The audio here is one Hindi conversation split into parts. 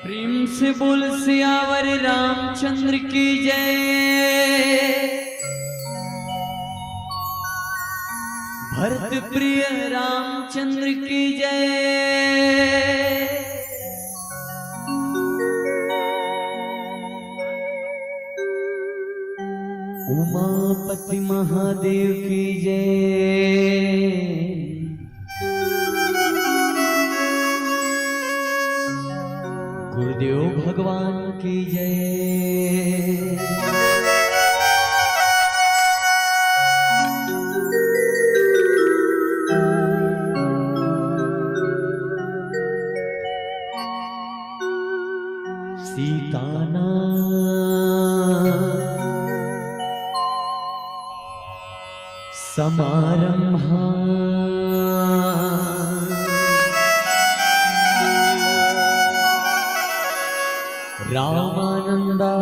प्रेम से बोल सियावर रामचंद्र की जय। भरत प्रिय रामचंद्र की जय। उमापति महादेव की जय। गुरुदेव भगवान की जय। सीताना समारंभा रामानंदा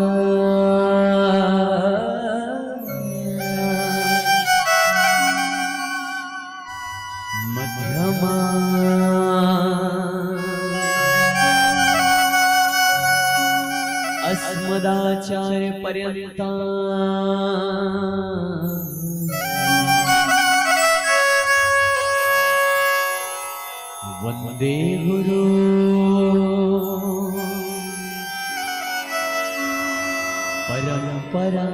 मध्यमा अस्मदाचार्य पर्यंता वंदे गुरु परंपरा।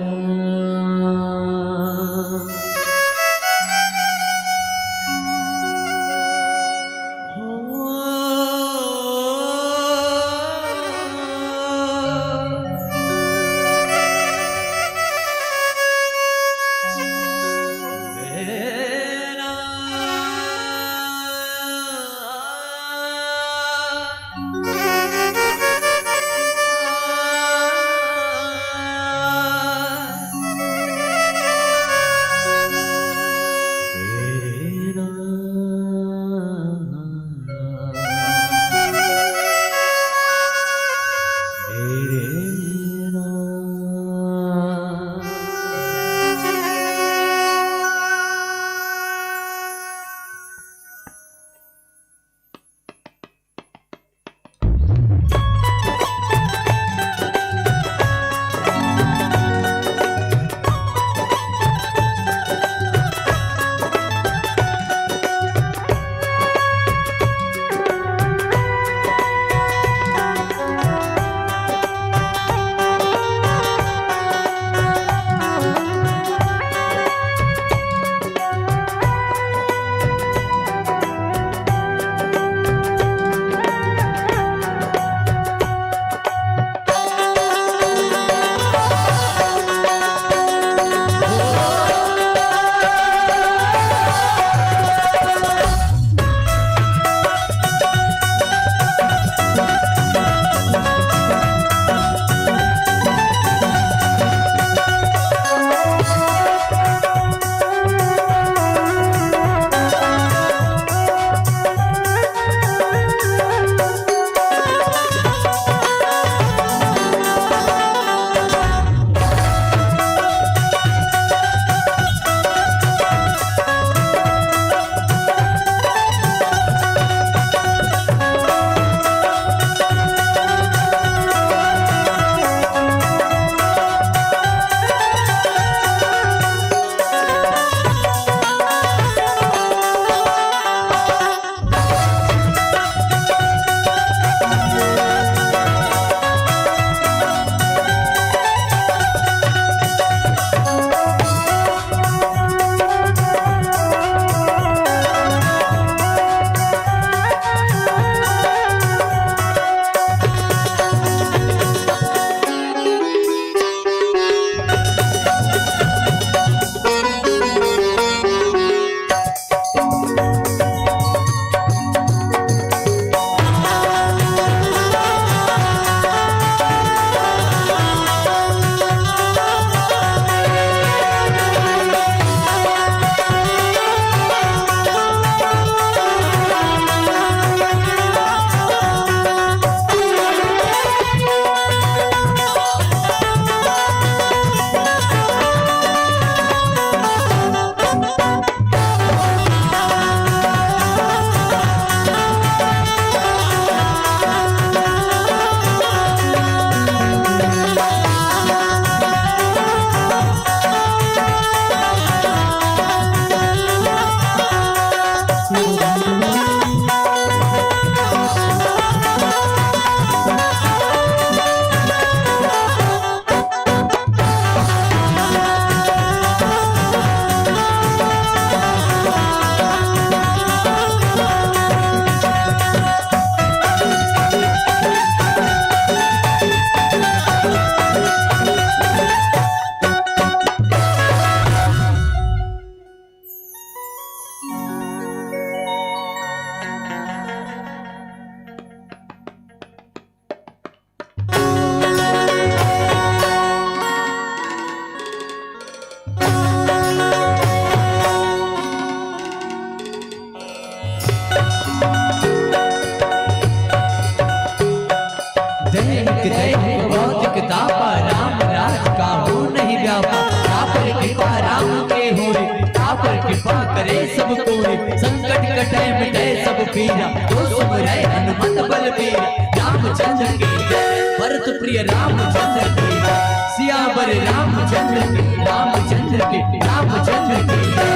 सब कोई, संकट कटे मिटे सब पीरा, जो सुमरे हनुमत बलबीरा। रामचंद्र की जय, भरत प्रिय रामचंद्र की जय, सियावर रामचंद्र की, रामचंद्र की, रामचंद्र की जय।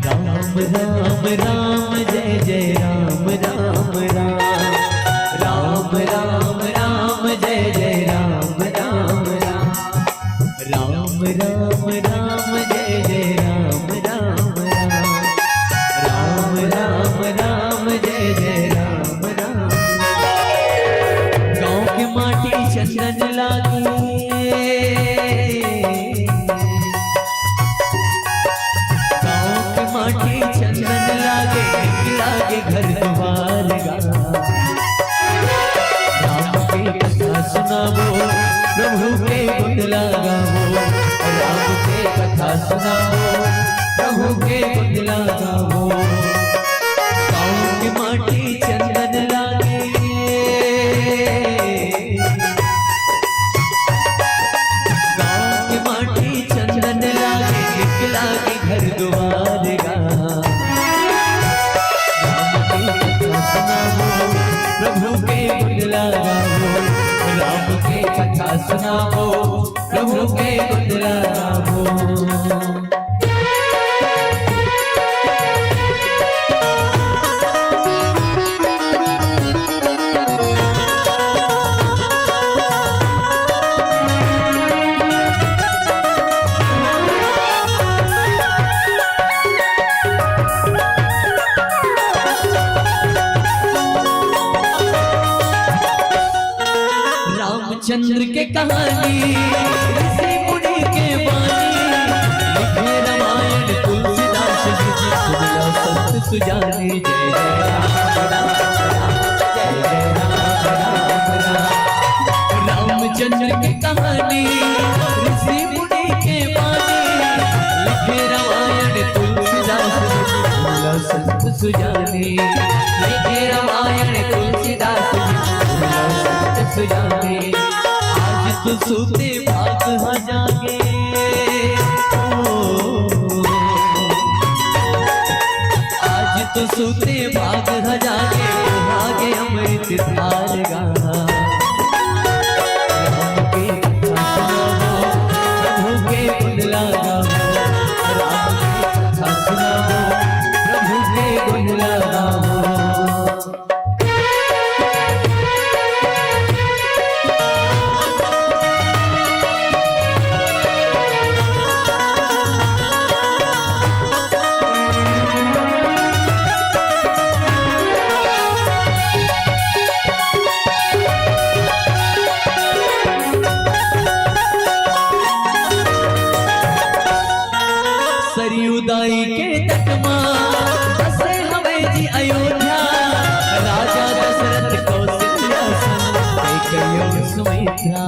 राम राम राम जय जय राम राम राम, राम राम राम जय जय राम राम राम, राम राम राम जय जय राम राम राम, राम राम राम जय जय राम राम। गाँव की माटी चंदन लागे, गाँव की माटी चंदन लागे, लागे घर द्वार गा। राम की कथा सुनावो, प्रभु के गुण लगावो, राम के कथा सुनावो, प्रभु के गुण लगावो। गाँव की माटी चंदन लागे, गाँव की माटी चंदन लागे, लागे घर द्वार गा। राम की कथा सुनावो, प्रभु के गुण लगावो, राम के कथा सुनावो, प्रभु के गुण लगावो। रामचंद्र के कहानी, ऋषि मुनि के बानी, लिखे रामायण तुलसीदास जी, सुनिया संत सुजाने। जय जय राम राम राम, जय जय राम राम राम। रामचंद्र के कहानी, ऋषि मुनि के बानी, लिखे रामायण तुलसीदास जी, सुनिया संत सुजाने। लिखे रामायण तुलसीदास जी, सुनिया संत सुजाने। आज तो सूते भाग हाँ जागे, आज तो सूते भाग हाँ जागे, भागे अमृत धार गा। राम के कथा सुनावो, प्रभु के गुण लगावो, राम के कथा सुनावो, प्रभु के गुण लगावो। सरयुदाई के तट मां बसे हमें जी अयोध्या, राजा दशरथ कौशल्या सन, कैकेयी सुमित्रा।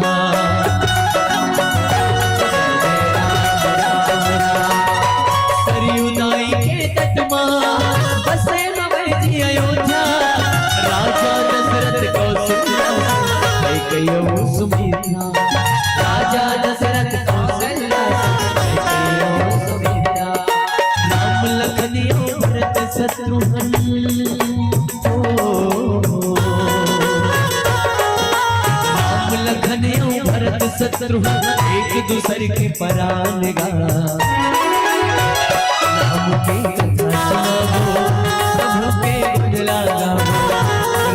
सरयुदाई के तट मां बसे हमें जी अयोध्या, राजा दशरथ कौशल्या सन, कैकेयी सुमित्रा। राजा दशरथ कौशल्या सन, कैकेयी सुमित्रा। राम लखन भरत शत्रुघ्न, राम लखन भरत शत्रुघ्न, एक दूसरे के परान गा। राम के कथा सुनावो, प्रभु के गुण लगावो,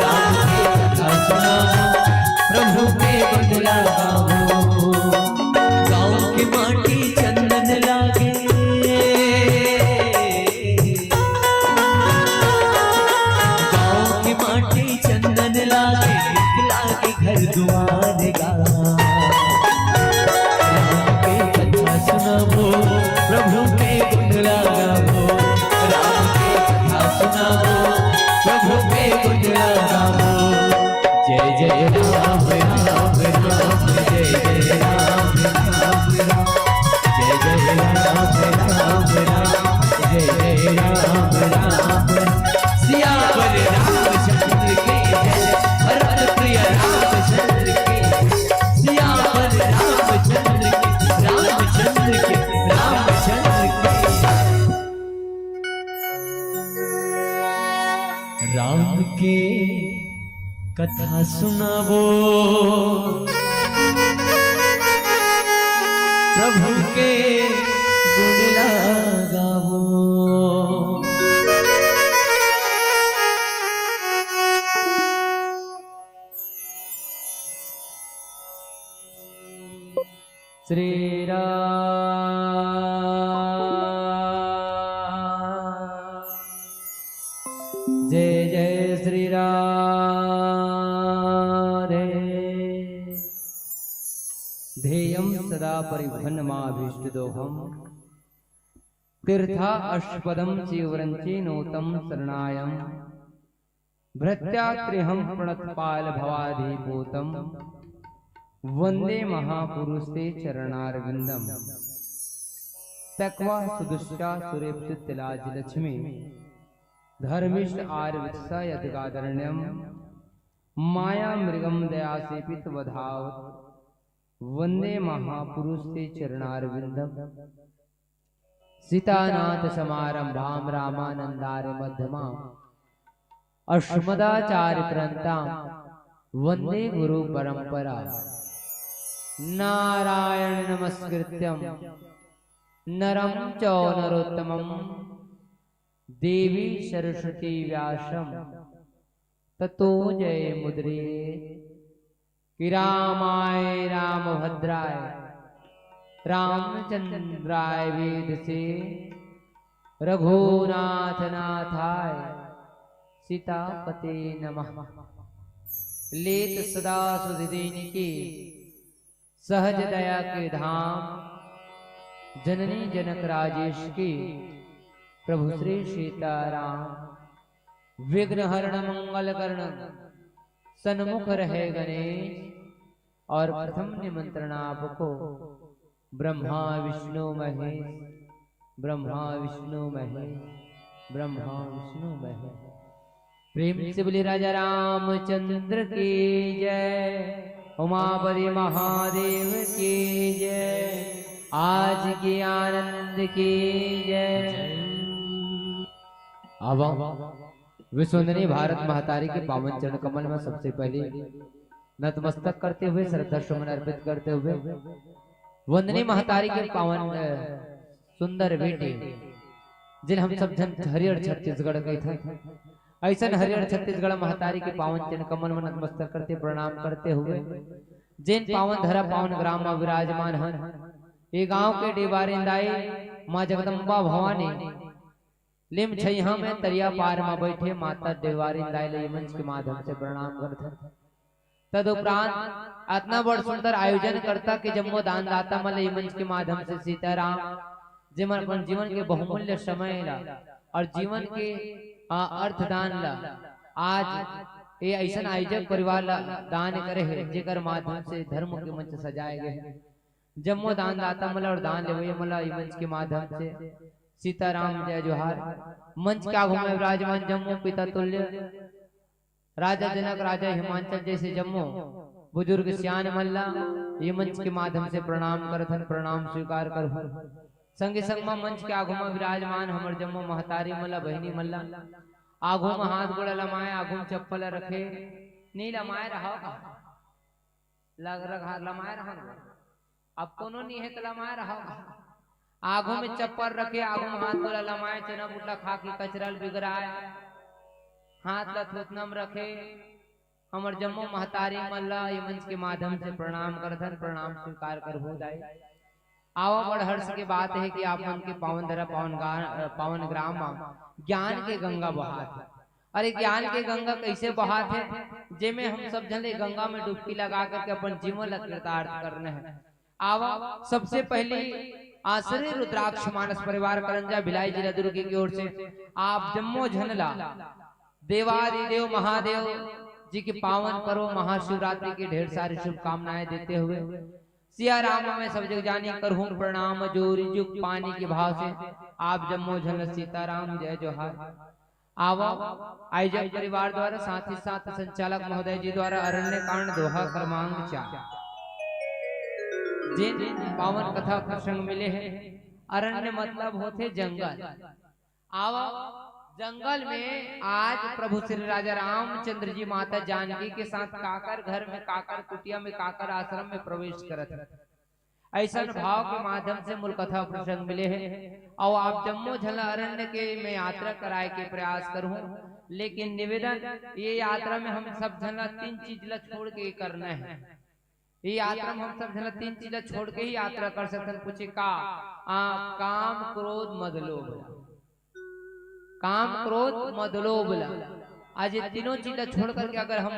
राम के कथा सुनावो, प्रभु के गुण लगावो। गाँव की माटी चंदन लागे, गाँव की माटी चंदन लागे, लागे घर द्वार गा। राम के कथा सुनावो, प्रभु के गुण लगावो, राम के कथा सुनावो, प्रभु के गुण लगावो। जय जय राम राम राम, जय जय राम राम राम, जय जय राम राम राम, जय जय राम राम। सियावर रामचंद्र की जय, भरत प्रिय रामचंद्र की, सियावर रामचंद्र की, रामचंद्र की, रामचंद्र राम के कथा सुनावो, प्रभु के गुण गावो। श्री राम जय जय श्री राधे। ध्येयं सदा परिभ्रममाभीष्टदोहम् तीर्था अष्टपदं चिवरञ्चेनोतं शरणायं भृत्यात्रेहं प्रणतपाल भवाधिपूतं वंदे महापुरुषे चरणारविंदम। तक्वा सुदुष्टा सुरेप्युत्तलाज लक्ष्मी धर्मिष्ठ आर्वित्सा यदगादरण्यम माया मृगम दयासेपित वधावत वंदे महापुरुषे चरणारविंदम। सीतानाथ समारंभाम रामानंदार्य मध्यमाम अश्मदाचार्य पर्यंताम वंदे गुरु परंपरा। नारायण नमस्कृत्यं नरं चैव नरोत्तमं देवी सरस्वती व्यासं ततो जयमुदीरये। कि रामाय रामभद्राय रामचंद्राय वेदसे रघुनाथ नाथाय सीतापते नमः। लेत सदा सुधीन की सहज दया के धाम जननी जनक राजेश की प्रभु श्री सीताराम। विघ्न हरण मंगल कर्ण सन्मुख रहे गणेश। और प्रथम निमंत्रण आपको ब्रह्मा विष्णु महेश, ब्रह्मा विष्णु महेश, ब्रह्मा विष्णु महेश। प्रेम से बोले राजा रामचंद्र की जय, उमापति महादेव की जय, आज के आनंद की जय। अब विश्ववंदनीय भारत महतारी के पावन चरण कमल में सबसे पहले नतमस्तक करते हुए श्रद्धा सुमन अर्पित करते हुए वंदनीय महतारी के पावन सुंदर बेटे जिन हम सब जन हरिहर छत्तीसगढ़ गए थे, ऐसा हरिहर छत्तीसगढ़ महतारी के पावन चरण कमल में नतमस्तक करते प्रणाम करते हुए जिन पावन धरा पावन ग्राम में विराजमान हैं, ये गांव के डेबारिंदाई माँ जगदम्बा भवानी लिम छैहा में तरिया पार में बैठे माता डेबारिंदाई ले मंच के माध्यम से प्रणाम करते। तदुपरांत इतना बड़ सुंदर आयोजन करता कि जम्मो दान दाता मल मंच के माध्यम से सीताराम जिमन अपन जीवन के बहुमूल्य समय ला और जीवन के अर्थदान ला आज ये ऐसा आयोजक परिवार ला दान करे है जेकर माध्यम से धर्म के मंच सजाए गए हैं। जम्मो दान दाता मला और दान लेवे मला मंच के माध्यम से सीताराम जय जोहार। मंच का आगू में विराजमान जम्मू पिता तुल्य राजा जनक राजा हिमांचल जैसे जम्मू बुजुर्ग सियान मल्ला ये मंच के माध्यम से प्रणाम करथन, प्रणाम स्वीकार कर। संगे संग मंच के आगू में विराजमान हमर जम्मू महतारी मल्ला बहनी मल्ला आगू में हाथ गोड़ा लमाए, आगू में चप्पल रखे नहीं लमाए रहा लमाए रहा अब कोनो नहीं है तो लमाए रहा। आगू में चप्पल रखे, आगू में हाथ गोड़ा लमाए, चना बुटला खा के कचरल बिगड़ाए, हाथ लथुतनम रखे हमर जम्मू महतारी मल्ला ये मंच के माध्यम से प्रणाम करथन, प्रणाम स्वीकार कर हो जाए। आवा बड़ हर्ष की बात है कि आप मन के पावन धरा पावन ग्राम ज्ञान के गंगा बहात है। अरे ज्ञान के गंगा कैसे बहात है, जेमे हम सब जने गंगा में डुबकी लगा करके अपन जीवन कृतार्थ करने हैं। आवा सबसे पहले आश्रय रुद्राक्ष मानस परिवार करंजा भिलाई जिला दुर्ग की ओर से आप जम्मो झनला देवादिदेव महादेव जी के पावन पर्व महाशिवरात्रि की ढेर सारी शुभकामनाएं देते हुए सिया राम में सब जग जानी करहूं प्रणाम जोरी जुग पानी के भाव से आप जम्मो झन सीताराम जय जोहार। आवा आयोजक परिवार द्वारा साथ ही साथ संचालक महोदय जी द्वारा अरण्य कांड दोहा क्रमांक 4 जिन पावन कथा प्रसंग मिले हैं। अरण्य मतलब होते जंगल। आवा जंगल में आज प्रभु श्री राजा रामचंद्र जी माता जानकी के साथ काकर घर में, काकर कुटिया में, काकर आश्रम में प्रवेश करत। ऐसा भाव के माध्यम से मूल कथा प्रसंग मिले हैं। और आप जम्मू झला अरण्य के में यात्रा कराए के प्रयास करूं, लेकिन निवेदन ये यात्रा में हम सब झला 3 चीज ला छोड़ के करना है। ये यात्रा में हम सब झला 3 चीज ला छोड़ के ही यात्रा कर सकते। पूछे का? काम क्रोध मद लोभ। काम क्रोध मद लोभ। आज ये तीनों चीज छोड़ करके अगर हम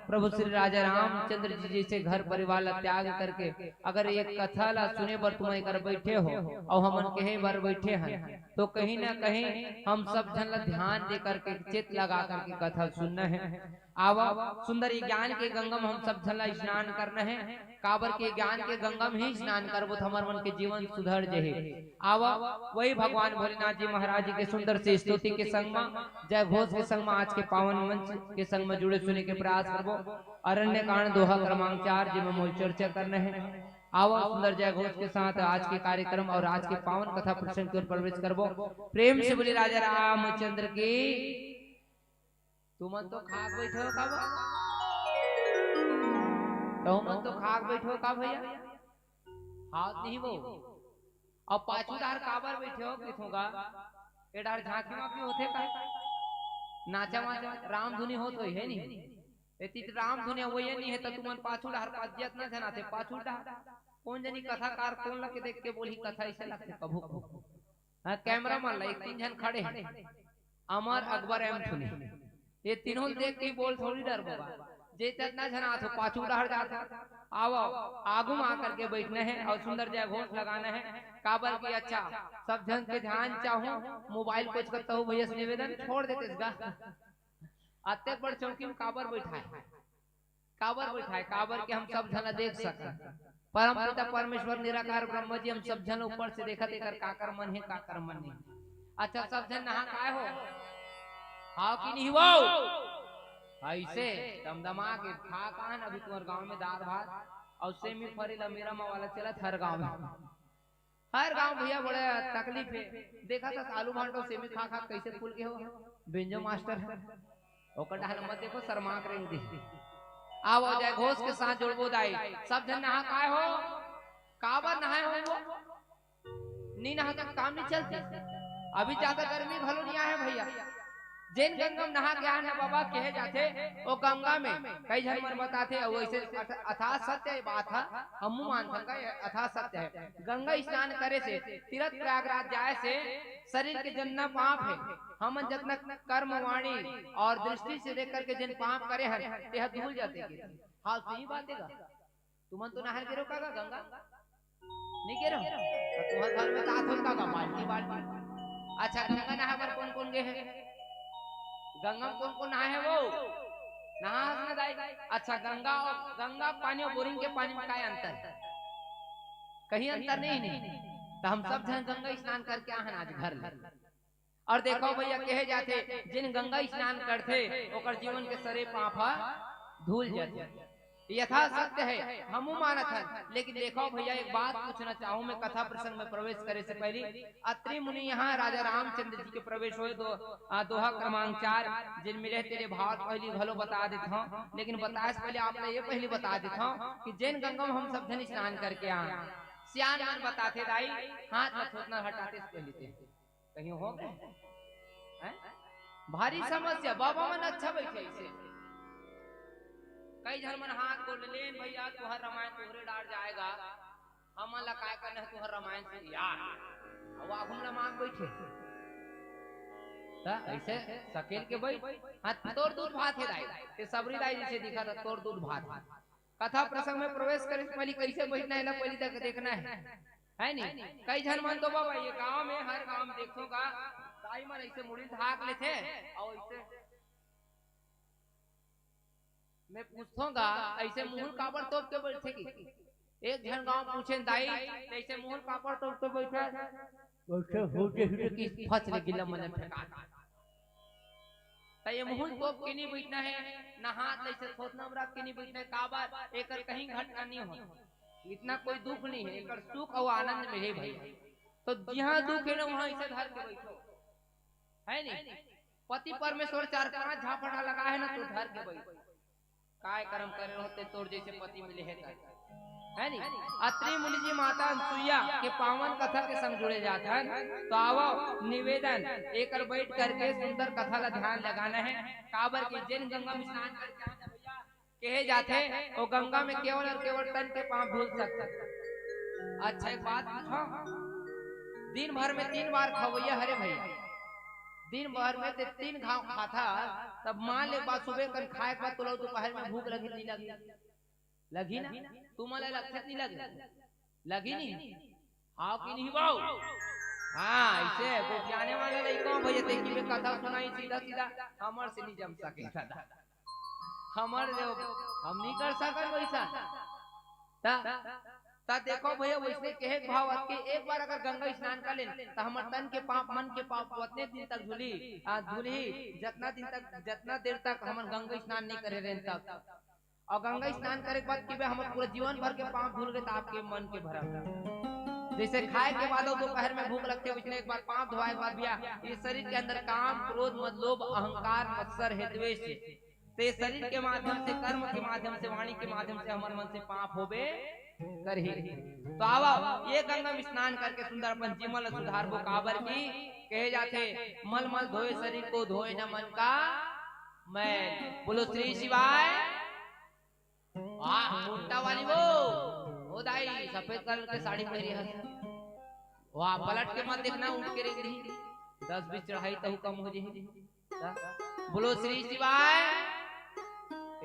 प्रभु श्री राजा रामचंद्र जी जैसे घर परिवार ला त्याग करके अगर एक कथा ला सुने बर तुम कर बैठे हो और हमन कहे बार बैठे हैं, तो कहीं ना कहीं हम सब जन ला ध्यान दे करके चित लगा करके कथा सुनना है। आवा सुंदर ज्ञान के गंगम हम सब जन ला स्नान करना है। काबर के ज्ञान के गंगम ही स्नान करबो तो हमार मन के जीवन सुधर जहे। आवा वही भगवान भोलेनाथ जी महाराज जी के सुंदर से स्तुति के संग में, जय घोष के संग में, आज के पावन मंच के संग में जुड़े सुने के प्रयास करबो। अरण्य कांड दोहा क्रमांक 4 जिसमें मूल चर्चा करना है। आवा सुंदर जय घोष के साथ आज के कार्यक्रम और आज के पावन कथा प्रसंग की ओर प्रवेश करबो। प्रेम से बोले राजा रामचंद्र की। तुम तो खाक बैठो का तुम तो खाक बैठो का भैया? हाथ नहीं वो और पाछू डार काबर बैठे हो किथोगा? ये डार झांकी माकी होते का? नाचा वाचा राम धुनी हो तो है नहीं। एती राम धुनी वो ये नहीं है तो तुमन पाछू डार पाजियत ना जनाते। पाछू डार कौन जनी कथाकार कौन लगे देख के बोली कथा ऐसे लगते कभू कभू। हां कैमरा मान ला 1-3 जन खड़े हैं, अमर अकबर एम सुनी, ये तीनों देख के बोल थोड़ी डर होगा। जे इतना जना तो पाछू डार जाता। आओ आगू में आकर के बैठना है और सुंदर जय घोष लगाना है। काबर की अच्छा सब जन के ध्यान चाहूं, मोबाइल कुछ करता हूँ भैया निवेदन छोड़ देते इसका। अत्य बड़ चौकी में काबर बैठा है, काबर बैठा है, काबर के हम सब जना देख सके। परम पिता परमेश्वर निराकार ब्रह्म जी हम सब जन ऊपर से देखा देकर काकर मन है काकर मन नहीं। अच्छा सब जन नहा काय हो हाँ कि नहीं वो ऐसे दमदमा के खा कान। अभी तुम्हारे गांव में दाल भात और सेमी फरीला मेरा माँ वाला चला हर गांव में। हर गांव भैया बड़े तकलीफ है। देखा था आलू भांटो सेमी खा खा कैसे फूल के हो। बेंजो मास्टर है ओकर डाल मत देखो शर्मा करेंगे दी। आओ जय घोष के साथ जोड़बो दाई। सब जन नहा काय हो, काबर नहाए हो वो नहीं नहा तक काम नहीं चलती। अभी ज्यादा गर्मी भलो नहीं आया भैया। जिन गंगम नहा गया है बाबा कहे जाते वो गंगा में कई जन मन बताते वैसे अथाह सत्य बात है। हम मानते हैं अथाह सत्य है। गंगा स्नान करे से तीर्थ प्रयागराज जाए से शरीर के जितना पाप है हम जितना कर्म वाणी और दृष्टि से देख करके जिन पाप करे हैं यह धुल जाते। हाँ सही बात है। तुम तो नहा गिरो का गंगा नहीं गिरो तुम्हारे घर में दांत होता का बाल्टी बाल्टी। अच्छा गंगा नहा पर कौन कौन गए हैं? गंगा कौन कौन नहाए है वो नहा ना दाई। अच्छा गंगा पानी और बोरिंग के पानी में क्या अंतर है? कहीं अंतर नहीं। तो हम सब जन गंगा स्नान करके आए आज घर में। और देखो भैया कहे जाते जिन गंगा स्नान करते ओकर जीवन के सरे पापा धूल जाते। यथा सत्य है हम मानत है। लेकिन देखो भैया एक बात पूछना चाहूँ मैं कथा प्रसंग में प्रवेश करे से पहले। अत्रि मुनि यहाँ राजा रामचंद्र जी के प्रवेश हुए दोहा क्रमांक 4 जिन मिले तेरे भाव पहली भलो बता देता हूँ। लेकिन बताए से पहले आपने ये पहले बता देता हूँ कि जैन गंगम हम सब जन स्नान करके आए। सियान मन बताते दाई हाथ में थोतना हटाते पहले कहीं हो गए भारी समस्या। बाबा मन अच्छा बैठे इसे कई जन मन हाथ बोल लेन भैया तुहर रामायण तोहरे डार जाएगा। हम ला काय करना है तुहर रामायण से यार अब आगुम ला मांग बैठे ऐसे सकेल के बैठ हाथ तोड़ दूध भात है दाई। ते सबरी दाई जैसे दिखा था तोड़ दूध भात। कथा प्रसंग में प्रवेश करे से पहले कैसे बैठना है ना पहले तक देखना है नहीं। कई जन मन तो बाबा ये गांव में हर गांव में देखो का दाई मन ऐसे मुड़ी धाक लेते और ऐसे मैं पूछूंगा ऐसे मुहल काबर तोड़ के बैठेगी। एक जन गांव पूछे दाई ऐसे मुहल काबर तोड़ के बैठे बैठे होटे होटे की फच ले गिला मन फेंका। तो ये मुहल तोप के नहीं बैठना है ना हाथ ऐसे सोचना रख के नहीं बैठना है। काबर एक कहीं घटना नहीं हो इतना कोई दुख नहीं है। एक सुख और आनंद मिले भाई। तो जहाँ दुख है ना वहाँ ऐसे धर के बैठो है नहीं। पति परमेश्वर 4-5 झापड़ा लगा है ना तो धर के भाई काय कर्म करे होते तोर जैसे पति मिले है नी। अत्रि मुनि जी माता अनसुईया के पावन कथा के संग जुड़े जाते हैं। तो आओ निवेदन एक बैठ करके सुंदर कथा का ध्यान लगाना है। काबर के जिन गंगा में स्नान करके आते भैया कहे जाते वो गंगा में केवल और केवल तन के पांव धुल सकते। अच्छा एक बात पूछो, दिन भर में 3 बार खवैया हरे भैया, दिन भर में 3 घाव खाता, तब मान ले बात सुबह कर खाए के बाद तो दोपहर में भूख लगी नहीं लगी? लगी ना? तुम्हारे लगता नहीं लगी नहीं? हाँ कि नहीं बाऊ? हाँ ऐसे वो जाने वाले लड़कों भैया देखी में कथा सुनाई सीधा सीधा हमर से नहीं जम सके दादा, हमर जो हम नहीं कर सकते वैसा। ता देखो भैया वैसे कहे भाव के एक बार अगर गंगा स्नान कर ले तो हमर तन के पाप मन के पाप उतने दिन तक धुली जितना देर तक हम गंगा स्नान नहीं करे रहे तक। और गंगा स्नान करे के बाद कि हम पूरा जीवन भर के पाप धुल गए तो आपके मन के भरा जैसे खाए के बाद दोपहर में भूख लगती है उसने एक बार पाप धोए बाद भैया ये शरीर के अंदर काम क्रोध मद लोभ अहंकार मत्सर है द्वेष तो शरीर के माध्यम से कर्म के माध्यम से वाणी के माध्यम से हमारे मन से पाप होबे करही। तो आवा ये गंगा में स्नान करके सुंदर अपन जीवन सुधार को काबर की कहे जाते मल मल धोए शरीर को धोए न मन का मैल। बोलो श्री शिवाय। वाह मोटा वाली वो दाई सफेद कलर के साड़ी पहनी है, वाह पलट के मत देखना उठ के रेख रही 10-20 चढ़ाई तो कम हो जाए। बोलो श्री शिवाय।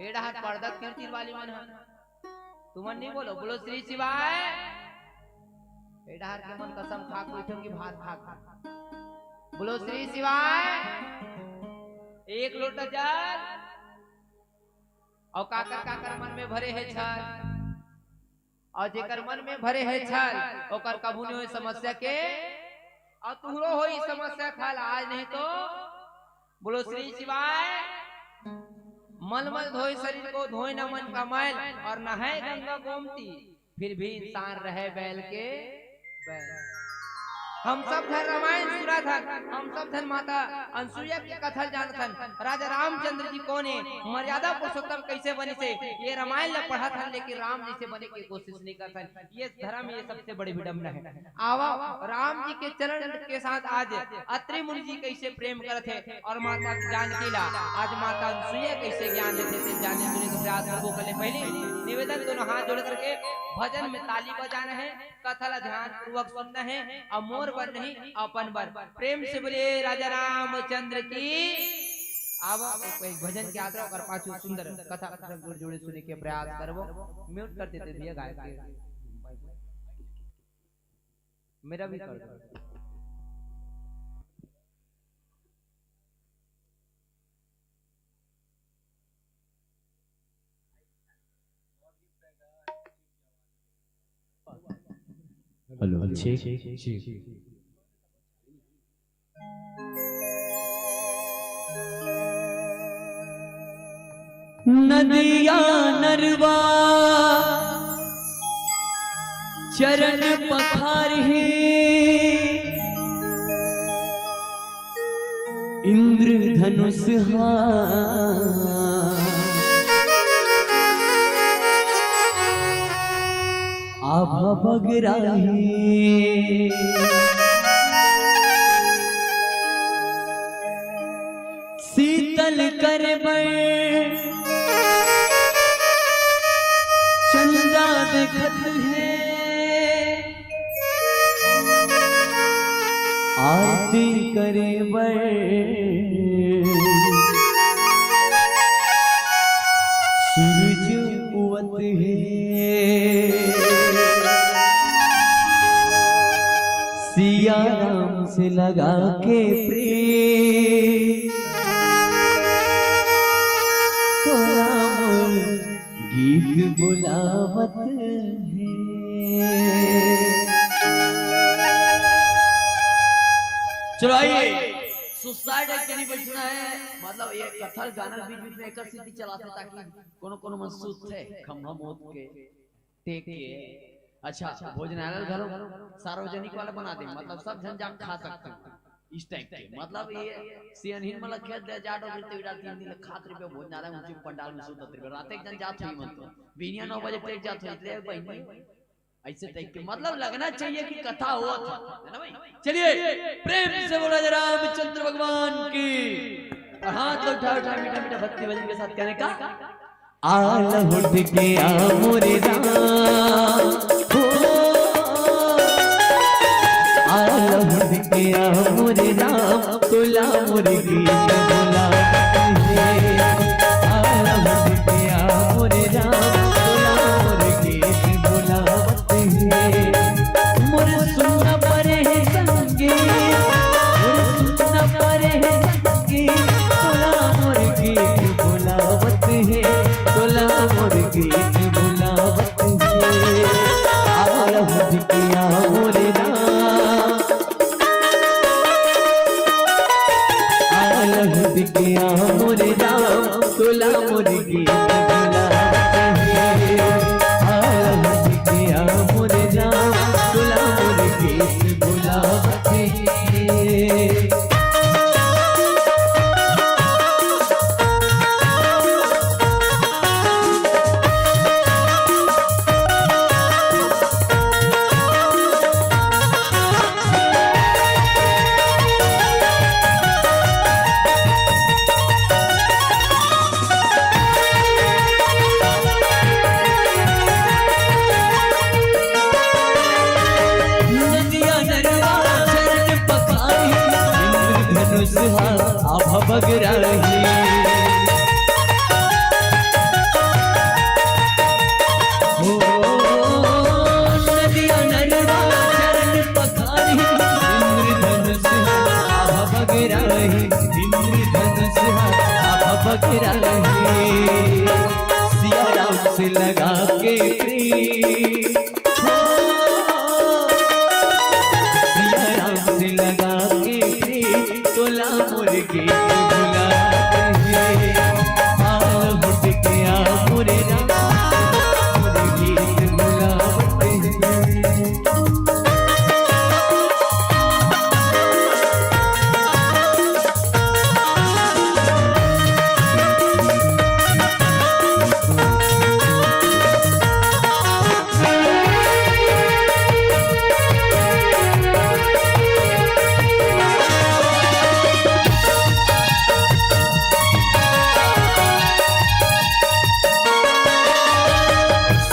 एड़ा हाथ पर्दा कीर्ति वाली मन है तुम नहीं बोलो बोलो श्री शिवाय। एड़ा हाथ के मन कसम खा बैठोगी भात खा बोलो श्री शिवाय। एक लोटा जल और काकर मन में भरे है छल और जेकर मन में भरे है छल ओकर कबू नहीं होई समस्या के और तुहरो होई समस्या खल आज नहीं तो बोलो श्री शिवाय। मल मल धोए शरीर को धोए न मन का मैल और नहाए गंगा गोमती फिर भी इंसान रहे बैल के बैल। हम सब धन रामायण सुना था, हम सब धन माता अनसुईया की कथा जानथन। राजा रामचंद्र जी कौन है, मर्यादा पुरुषोत्तम कैसे बने से ये रामायण ला पढ़ा था लेकिन राम जैसे बने की कोशिश नहीं करता। ये धर्म ये सबसे बड़ी विडम्बना है। आवा राम जी के चरण के साथ आज अत्रि मुनि जी कैसे प्रेम करते थे और माता जानकी ला आज माता अनसुईया कैसे ज्ञान देते थे जानने सुनने का प्रयास करबो। पहले निवेदन दोनों हाथ जोड़ करके भजन में ताली बजाना है, कथा ला ध्यान पूर्वक सुनना है और मोर बन नहीं अपन बन। प्रेम से बोले राजा रामचंद्र की। अब एक भजन के आदर और पांचों सुंदर कथा जोड़े सुनने के प्रयास करबो। म्यूट कर देते भैया गाय के मेरा भी कर दो। हेलो ठीक नदिया नरवा चरण पखारे इंद्र धनुष आभा बगराही शीतल कर चंदा देखत है आरती करे सूरज उवत है सिया राम से लगा के प्रेम तो राम गीत बुलावत है। चलो आइए सुसाइड नहीं बैठना है, मतलब ये कथल गाना बीच बीच में एक सीधी चलाते ताकि कोनो महसूस थे खम्भा मोद के टेक के। अच्छा भोजनालय घरों सार्वजनिक वाला बना दे, मतलब सब जन जाम खा सकते हैं। इस टाइप के मतलब ये सियनहीन मतलब खेत दे जाट और ते विड़ा 3 दिन खात रुपए भोज ज्यादा ऊंचे पंडाल में सुतत रुपए रात एक जन जात हुई मतलब बिनिया 9 बजे पेट जात हुई रे बहनी ऐसे टाइप के मतलब लगना चाहिए कि कथा हुआ था है ना भाई। चलिए प्रेम से बोला जय रामचंद्र भगवान की और हाथ को उठा उठा मीठा मीठा भक्ति भजन के साथ कहने का आल उठ के आ मोरे राम आल उठ के आ मोरे राम तोला मोरे गीत बोला आल उठ के आ मोरे राम तोला मोरे गीत बोला मोरे सुनना परे है संगीत मोरे सुनना परे है संगीत तोला मोरे गीत बोलावत है तोला मोरे गीत बोलावत है आल उठ के आ मोरे राम आल उठ के आ मोरे राम तोला मोरे गीत बोलावत है आल उठ के आ मोरे राम तोला मोरे गीत बोलावत है। नदिया नरवा चरण पखारी इंद्रधनुष आभा बगराही हो नदिया नरवा चरण पखारी इंद्रधनुष आभा बगराही इंद्रधनुष आभा बगराही सिया राम से लगा के प्रीत सिया राम से लगा के प्रीत तोला मोरे गीत बोलावत है आल उठ के आ मोरे राम मोरे गीत बोलावत है।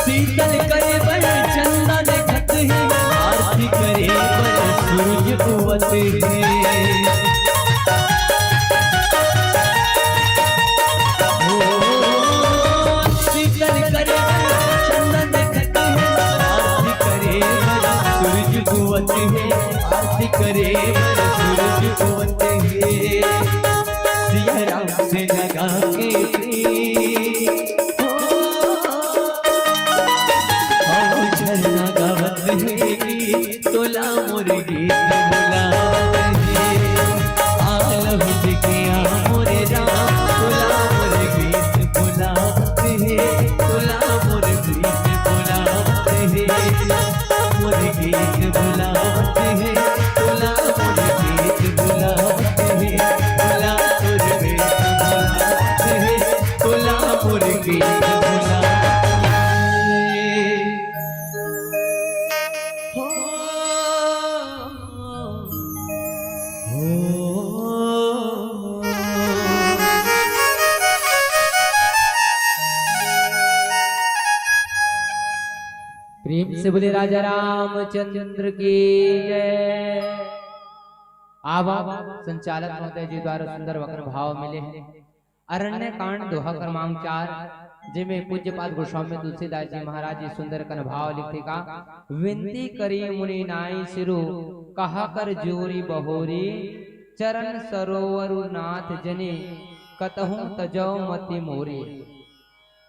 शीतल करे बल चंदा देखत है आरती करे बल सूरज उगत है ओ शीतल करे बल चंदा देखत है आरती करे बल सूरज उगत है आरती करे बल सूरज उगत है सिया राम से लगा के प्रीत झरना गावत है तोला मोरे गीत बोलावत है आल उठ के आ मोरे राम तोला मोरे गीत बोलावत है तोला मोरे गीत बोलावत है मोरे गीत बोलावत है तोला मोरे गीत बोलावत है तोला मोरे गीत बोलावत है तोला मोरे गीत बोलावत है। प्रेम से बोले राजा रामचंद्र की जय। आवा संचालक महोदय जी द्वारा सुंदर वक्र भाव मिले हैं। अरण्य कांड दोहा क्रमांक 4 जिसमें पूज्यपाद गोस्वामी तुलसीदास जी महाराज जी सुंदर कन भाव लिखते का विनती करी मुनि नाई सिरु कहा कर जोरी बहोरी चरण सरोवर नाथ जने कतहु तजौ मति मोरी।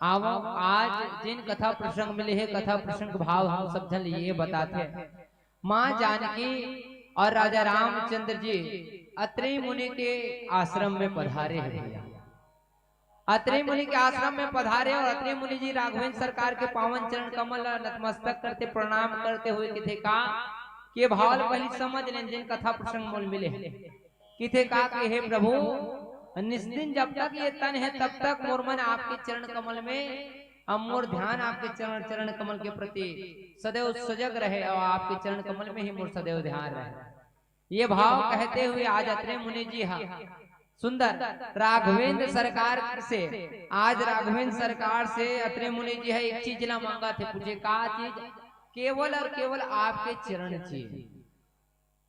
आवो आज जिन कथा प्रसंग मिले हैं कथा प्रसंग भाव हम सब जन ये बताते हैं। माँ जानकी और राजा रामचंद्र जी अत्रेय मुनि के आश्रम में पधारे हैं। अत्रेय मुनि के आश्रम में पधारे और अत्रेय मुनि जी राघवेंद्र सरकार के पावन चरण कमल नतमस्तक करते प्रणाम करते हुए कहते का के भाव पहले समझ लें जिन कथा प्रसंग मोल मिले किथे का के हे प्रभु निस्दिन जब तक ये तन है तब तक मोर मन आपके चरण कमल में, अब मोर ध्यान आपके चरण कमल के प्रति सदैव सजग रहे और आपके चरण कमल में ही मोर सदैव ध्यान रहे। ये भाव कहते हुए आज अत्रे मुनि जी सुंदर राघवेंद्र सरकार से, आज राघवेंद्र सरकार से अत्रे मुनि जी है एक चीज ला मांगा थे, पूछे का चीज? केवल और केवल आपके चरण चाहिए,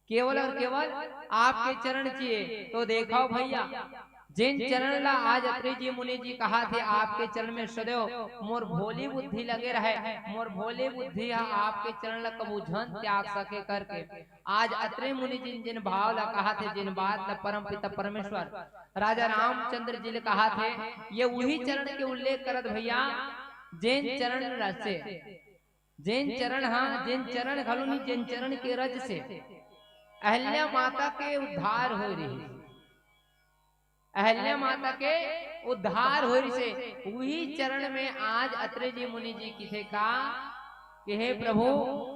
केवल और केवल आपके चरण चाहिए। तो देखो भैया जिन चरण ला आज अत्रे जी मुनि जी कहा थे आपके चरण में सदैव मोर भोली बुद्धि लगे रहे, मोर भोली बुद्धि आपके चरण ला कबू झन त्याग सके करके आज अत्रे मुनि जी जिन भाव ला कहा थे, जिन बात ला परम पिता परमेश्वर राजा रामचंद्र जी ने कहा थे, ये वही चरण के उल्लेख करत भैया जिन चरण से, जिन चरण जिन चरण घलुनी जिन चरण के रज से अहल्या माता के उद्धार हो रही, अहल्या माता के उद्धार हो रही से वही चरण में आज अत्रे जी मुनि जी किसे का कि हे प्रभु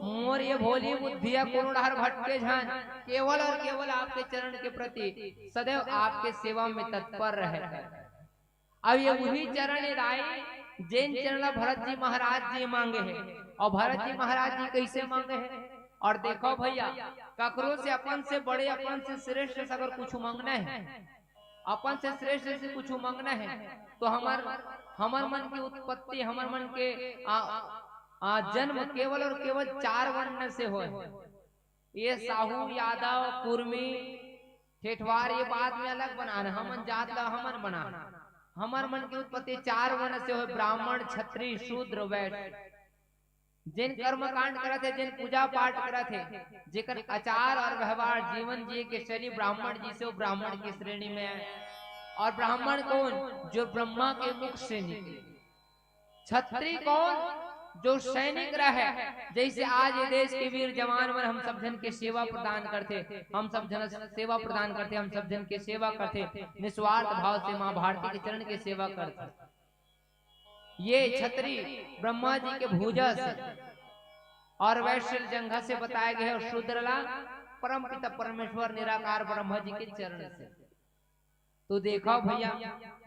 मोर ये भोली बुद्धिया कोरोड़हर भटके झन केवल और केवल आपके चरण के प्रति सदैव आपके सेवा में तत्पर रहे। अब ये वही चरण राय जिन चरण भरत जी महाराज जी मांगे हैं, और भरत जी महाराज जी कैसे मांगे हैं? और देखो भैया ककरो से अपन से बड़े, अपन से श्रेष्ठ से अगर कुछ मांगना है, अपन से श्रेष्ठ से कुछ मांगना है तो हमार मन की उत्पत्ति, हमार मन के जन्म केवल और केवल 4 वर्ण से हो। ये साहू, यादव, कुर्मी, ठेठवार ये बाद में अलग बनाना, हमन जात ला हमन बना, हमार मन की उत्पत्ति 4 वर्ण से हो, ब्राह्मण, क्षत्रिय, शूद्र, वैश्य। जिन कर्म कांड करते, जिन पूजा पाठ करते, जेकर आचार और व्यवहार जीवन जिए के शैली ब्राह्मण जी से, वो ब्राह्मण की श्रेणी में है। और ब्राह्मण कौन? जो ब्रह्मा के मुख से निकले। क्षत्रिय कौन? जो सैनिक रहे, जैसे आज ये देश के वीर जवान मन हम सब जन के सेवा प्रदान करते, हम सब जन सेवा प्रदान करते, हम सब जन के सेवा करते, निस्वार्थ भाव से माँ भारती के चरण की सेवा करते। ये क्षत्रिय ब्रह्मा जी के भुजा से और वैश्य जंघा से बताया गया है, और शूद्रला परम पिता परमेश्वर निराकार ब्रह्मा जी के चरण से। तो देखो भैया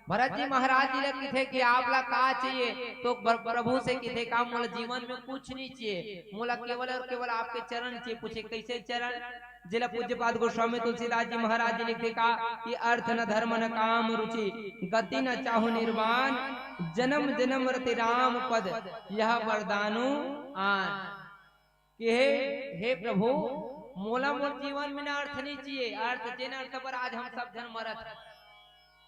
भरत जी महाराज जी लगे थे कि आप ला का चाहिए, तो प्रभु से किथे का मोला जीवन में कुछ नहीं चाहिए, मोला केवल और केवल आपके चरण चाहिए। पूछे कैसे चरण? जिला पूज्यपाद गोस्वामी तुलसीदास जी महाराज जी लिखते का कि अर्थ न धर्म न काम रुचि गति न चाहु निर्वाण जन्म जन्म रति राम पद यह वरदानु आन। कि हे प्रभु मोला मोर जीवन में न अर्थ नहीं चाहिए, अर्थ जिन अर्थ पर आज हम सब जन मरत,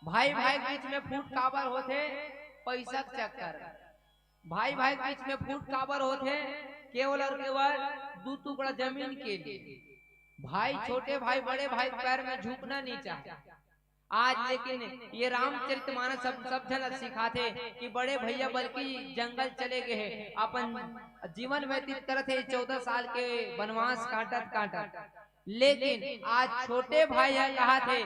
भाई भाई बीच में फूट काबर होते, पैसा के चक्कर, भाई भाई बीच में फूट काबर होते केवल और केवल 2 टुकड़ा जमीन के लिए। भाई छोटे भाई बड़े भाई पैर में झुकना नहीं चाहता आज, लेकिन ये रामचरितमानस सब जन सिखाते कि बड़े भैया बल्कि जंगल चले गए हैं, अपन जीवन व्यतीत करते 14 साल के वनवास काटत, लेकिन आज छोटे भाई कहा थे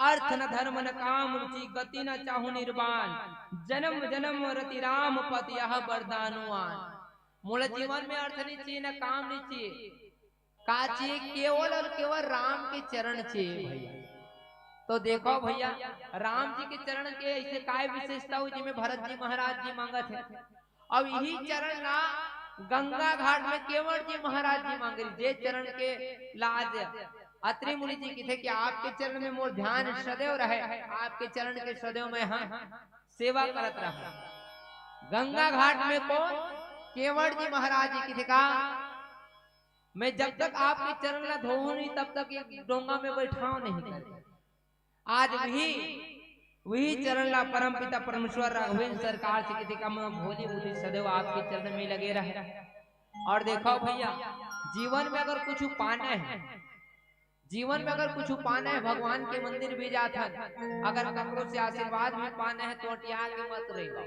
अर्थ न धर्म न काम रुचि गति न चाहु निर्वाण जन्म जन्म रति राम पद यह वरदानुआन। मोला जीवन में अर्थ नहीं चाहिए, न काम नहीं चाहिए, का चाहिए? केवल और केवल राम के चरण चाहिए भैया। तो देखो भैया राम जी के चरण के ऐसे काय विशेषता हुई जिसमें भरत जी महाराज जी मांगा थे। अब यही चरण ना गंगा घाट में केवल जी महाराज जी मांगे, जे चरण के लाज अत्रि मुनि जी की थे कि आपके चरण में मोर ध्यान सदैव रहे, आपके चरण के सदैव में हम सेवा करत रहा। गंगा घाट में कौन? केवल जी महाराज जी की थे का मैं जब तक आपके चरण ला धोऊं नहीं तब तक एक डोंगा में बैठाओ नहीं करे। आज वही चरण ला परम पिता परमेश्वर राघवेंद्र सरकार से किसी का भोली बुद्धि सदैव आपके चरण में लगे रहे। और देखो भैया जीवन में अगर कुछ पाना है, जीवन में अगर कुछ पाना है, भगवान के मंदिर भी जाता, अगर ककरो से आशीर्वाद भी पाना है तो अटिया के मत रहो,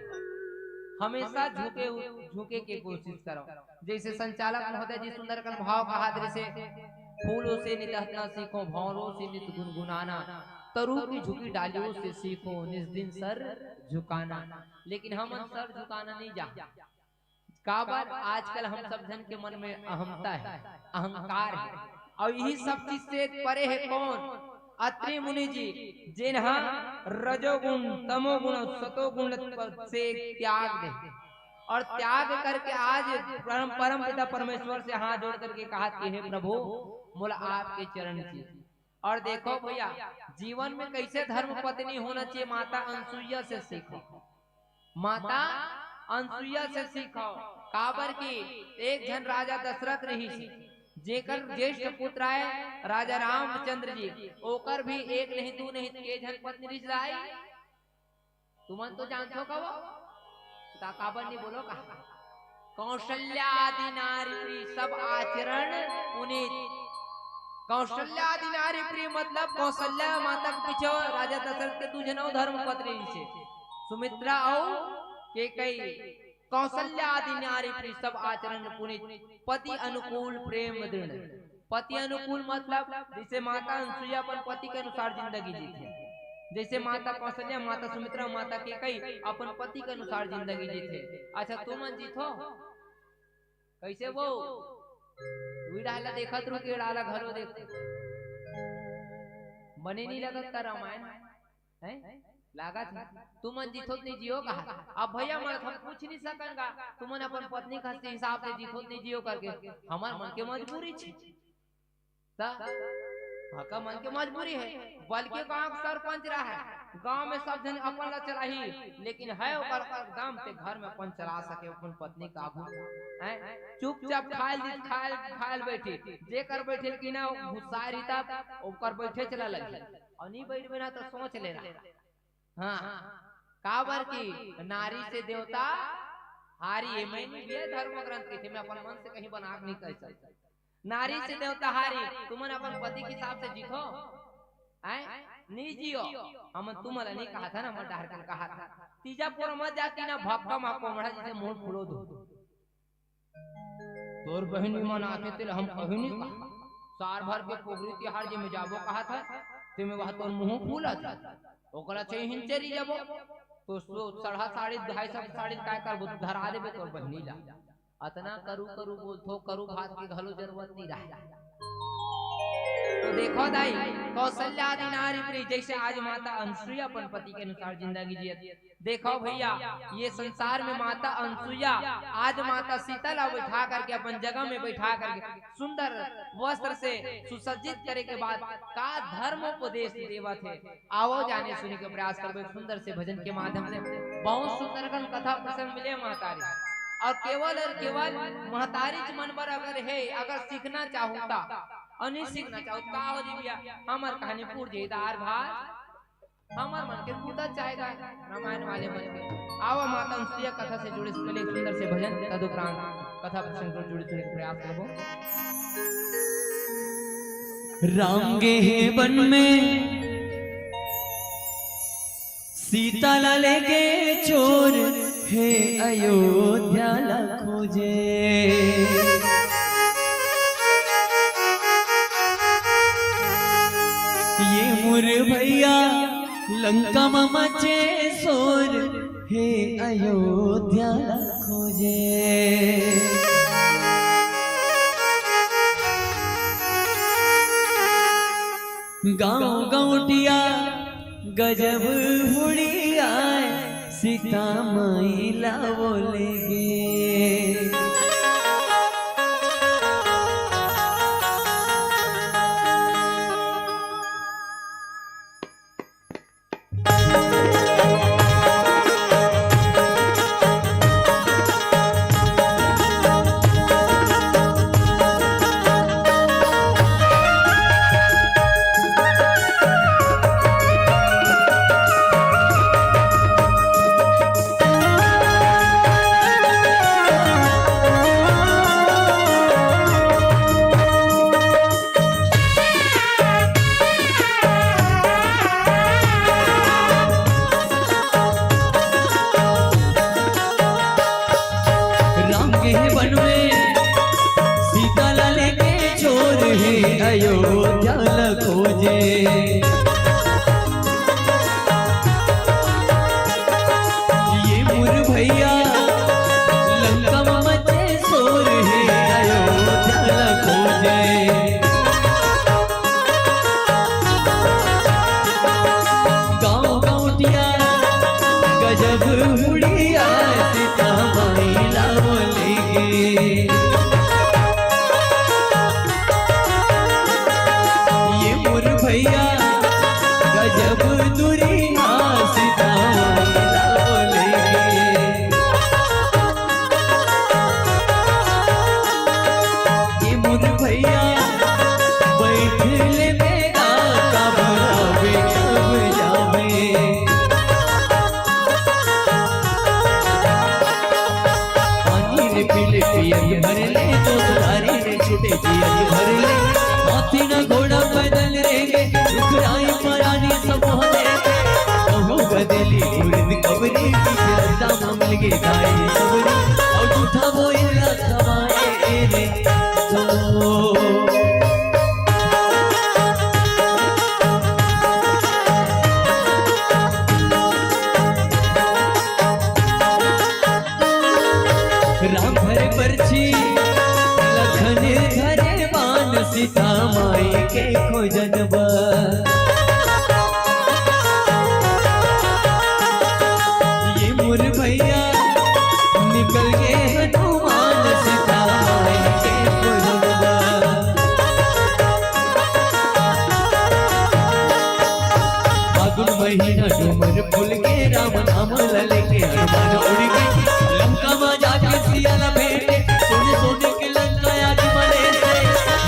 हमेशा झुके के कोशिश करो। जैसे संचालक महोदय जी सुंदरकांड भाव कहा से फूलों से नित हंसना सीखो, भौरों से नित गुनगुनाना, तरु की झुकी डालियों से सीखो निज दिन सर झुकाना। लेकिन हम सर झुकाना नहीं जा, काबर आजकल हम सब जन के मन में अहमता है, अहंकार है, और यही सब चीज से परे है कौन? अत्रि मुनि जी, जिन्हा रजोगुण, तमोगुण, सतोगुण से त्याग दे और त्याग करके आज परम पिता परमेश्वर से हाथ जोड़ करके कहा कि हे प्रभु मोला आपके चरण की। और देखो भैया जीवन में कैसे धर्म पत्नी होना चाहिए, माता अनसुईया से सीखो, माता अनसुईया से सीखो। काबर की एक जन राजा दशरथ रही थी, जेकर ज्येष्ठ पुत्र है राजा रामचंद्र जी, ओकर भी एक नहीं दू नहीं के जन पत्नी रिश्ताई। तुमन तो जानते हो काबर नहीं बोलो कहा कौशल्या आदि नारी सब आचरण पुनीत। कौशल्या आदि नारी प्रिय मतलब कौशल्या माता के पीछे राजा दशरथ के दू जनों धर्म पत्नी से सुमित्रा और कैकेयी। कौशल्या आदि नारी प्रिय सब आचरण पुनीत, पति अनुकूल प्रेम दृढ़। पति अनुकूल मतलब जैसे माता अनसुईया अपन पति के अनुसार जिंदगी जीती, जैसे माता कौशल्या, माता सुमित्रा, माता कैकेयी अपन पति के अनुसार जिंदगी जीते। अच्छा तुम जीतो कैसे? वो डाला देखत रू के डाला घरों देख बने नहीं लगत रामायण है लागत तुम जीतो नहीं जियो कहा। अब भैया मैं हम पूछ नहीं सकंगा तुमने अपन पत्नी का हिसाब से जीतो नहीं जियो करके, हमार मन के मजबूरी छे का मन के मजबूरी है। बल्कि गांव सरपंच रहा है, गांव में सब जन अपन ला चलाही, लेकिन है ओकर दाम से घर में अपन चला सके अपन पत्नी का आगू है चुपचाप खायल बैठी, जेकर बैठे कि ना गुस्सा रीता ओकर बैठे चला लगे और नहीं बैठ बिना तो सोच लेना। हाँ काबर की नारी से देवता हारी, मैं नहीं धर्म ग्रंथ की थी, मैं अपन मन से कहीं बना नहीं कर सकता। नारी से देवता हारी, तुमने अपन पति के हिसाब से जीतो नहीं जियो। हम तुम्हारा नहीं कहा था ना, मैं डार कर कहा था तीजा पूरा मत जाती ना भक्का मा कोमड़ा जिसे मुंह फुलो दो तोर बहन मन आते तेल हम कहीं नहीं कहा। सार भर के पोगरी तिहार जे में जाबो कहा था ते में वह तोर मुंह फूला था ओकरा चाहिए हिंचरी जाबो तो 250 साड़ी काय कर धरा देबे तोर बहनी ला। अतना करू बोलथो करू भात की घलो जरूरत नहीं रहा। तो देखो दाई कौशल्या आदि नारी प्रिय, जैसे आज माता अनसुईया अपन पति के अनुसार जिंदगी जियत। देखो भैया ये संसार में माता अनसुईया आज माता सीता ला बैठा करके अपन जगह में बैठा करके सुंदर वस्त्र से सुसज्जित करे के बाद का धर्म उपदेश देवा थे। आओ जाने सुने के प्रयास करबे सुंदर से भजन के माध्यम से। बहुत सुंदर कथा प्रसंग मिले महतारी, और केवल महतारी मन पर अगर है अगर सीखना चाहूता और नहीं सीखना चाहूता हो जी भैया हमार कहानी पूर जेदार भाई हमार मन के पूरा चाहेगा रामायण वाले मन के। आओ माता अनसुईया कथा से जुड़े पहले सुंदर से भजन तदुपरांत कथा प्रसंग से जुड़े सुनने का प्रयास करो। राम गे है वन में सीता ला लेके चोर है अयोध्या ला खोजे। ये मुर भैया लंका में मचे शोर है अयोध्या ला खोजे। गाँव गाँवटिया गजब हुड़िया सीता मैला बोलेगे। अयोध्या ला खोजे। ये मुर भैया लंका में हुड़िया सीता माई लावलेगे ये मोर भैया गजब दुरिया सीता माई लावलेगे ये मोर भैया बैठले मेरा कब आवे कब जावे पानी रे पीले पियरी भरले तो तारी रे छूटे जियरी भरले हाथी ना घोड़ा पैदल रेंगे रुखराई परानी सब होते ओहो गदली उड़द कबरी पीछे रद्दा मामल के दाई सबरी और झूठा बोइला खवाए रे तो राम भरे परछी लखन धरे बान सीता माई के खोजन ये मोर भैया निकल गए हनुमान सीता माई के खोजन फागुन महीना डूमर फूल के राम नाम लले के हनुमान उड़ गए लंका में जाके सिया न भेटे सोने सोने के लंका आज मरे से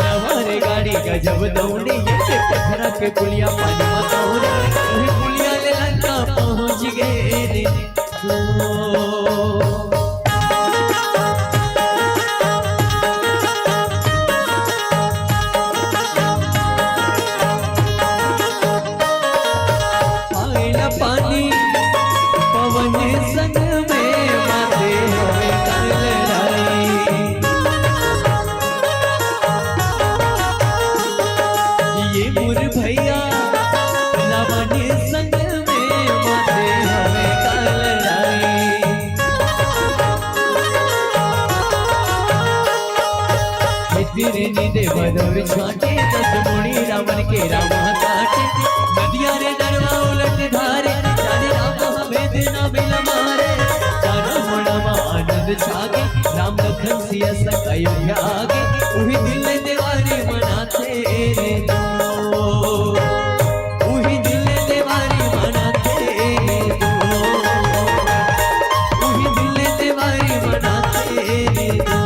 नवारे गाड़ी गजब दौड़ी ये पत्थर के पुलिया पानी में दौड़े वही पुलिया ले लंका पहुंच गए रे आइला पानी पवन संग में माते होवे कर लड़ाई ये मोर भैया लवनी संग में माते होवे कर लड़ाई तेरे नींदे बदौर छाटे दस मुड़ी रावण के रामा काटे नदिया रे दरवा उलट धारे जाने राम हमें देना बिल मारे चारों मुड़मा आनंद छागे राम लखन सिया संग अयोध्या आगे उही दिल देवारी मनाते रे दो उही दिल देवारी मनाते रे दो उही दिल देवारी मनाते रे दो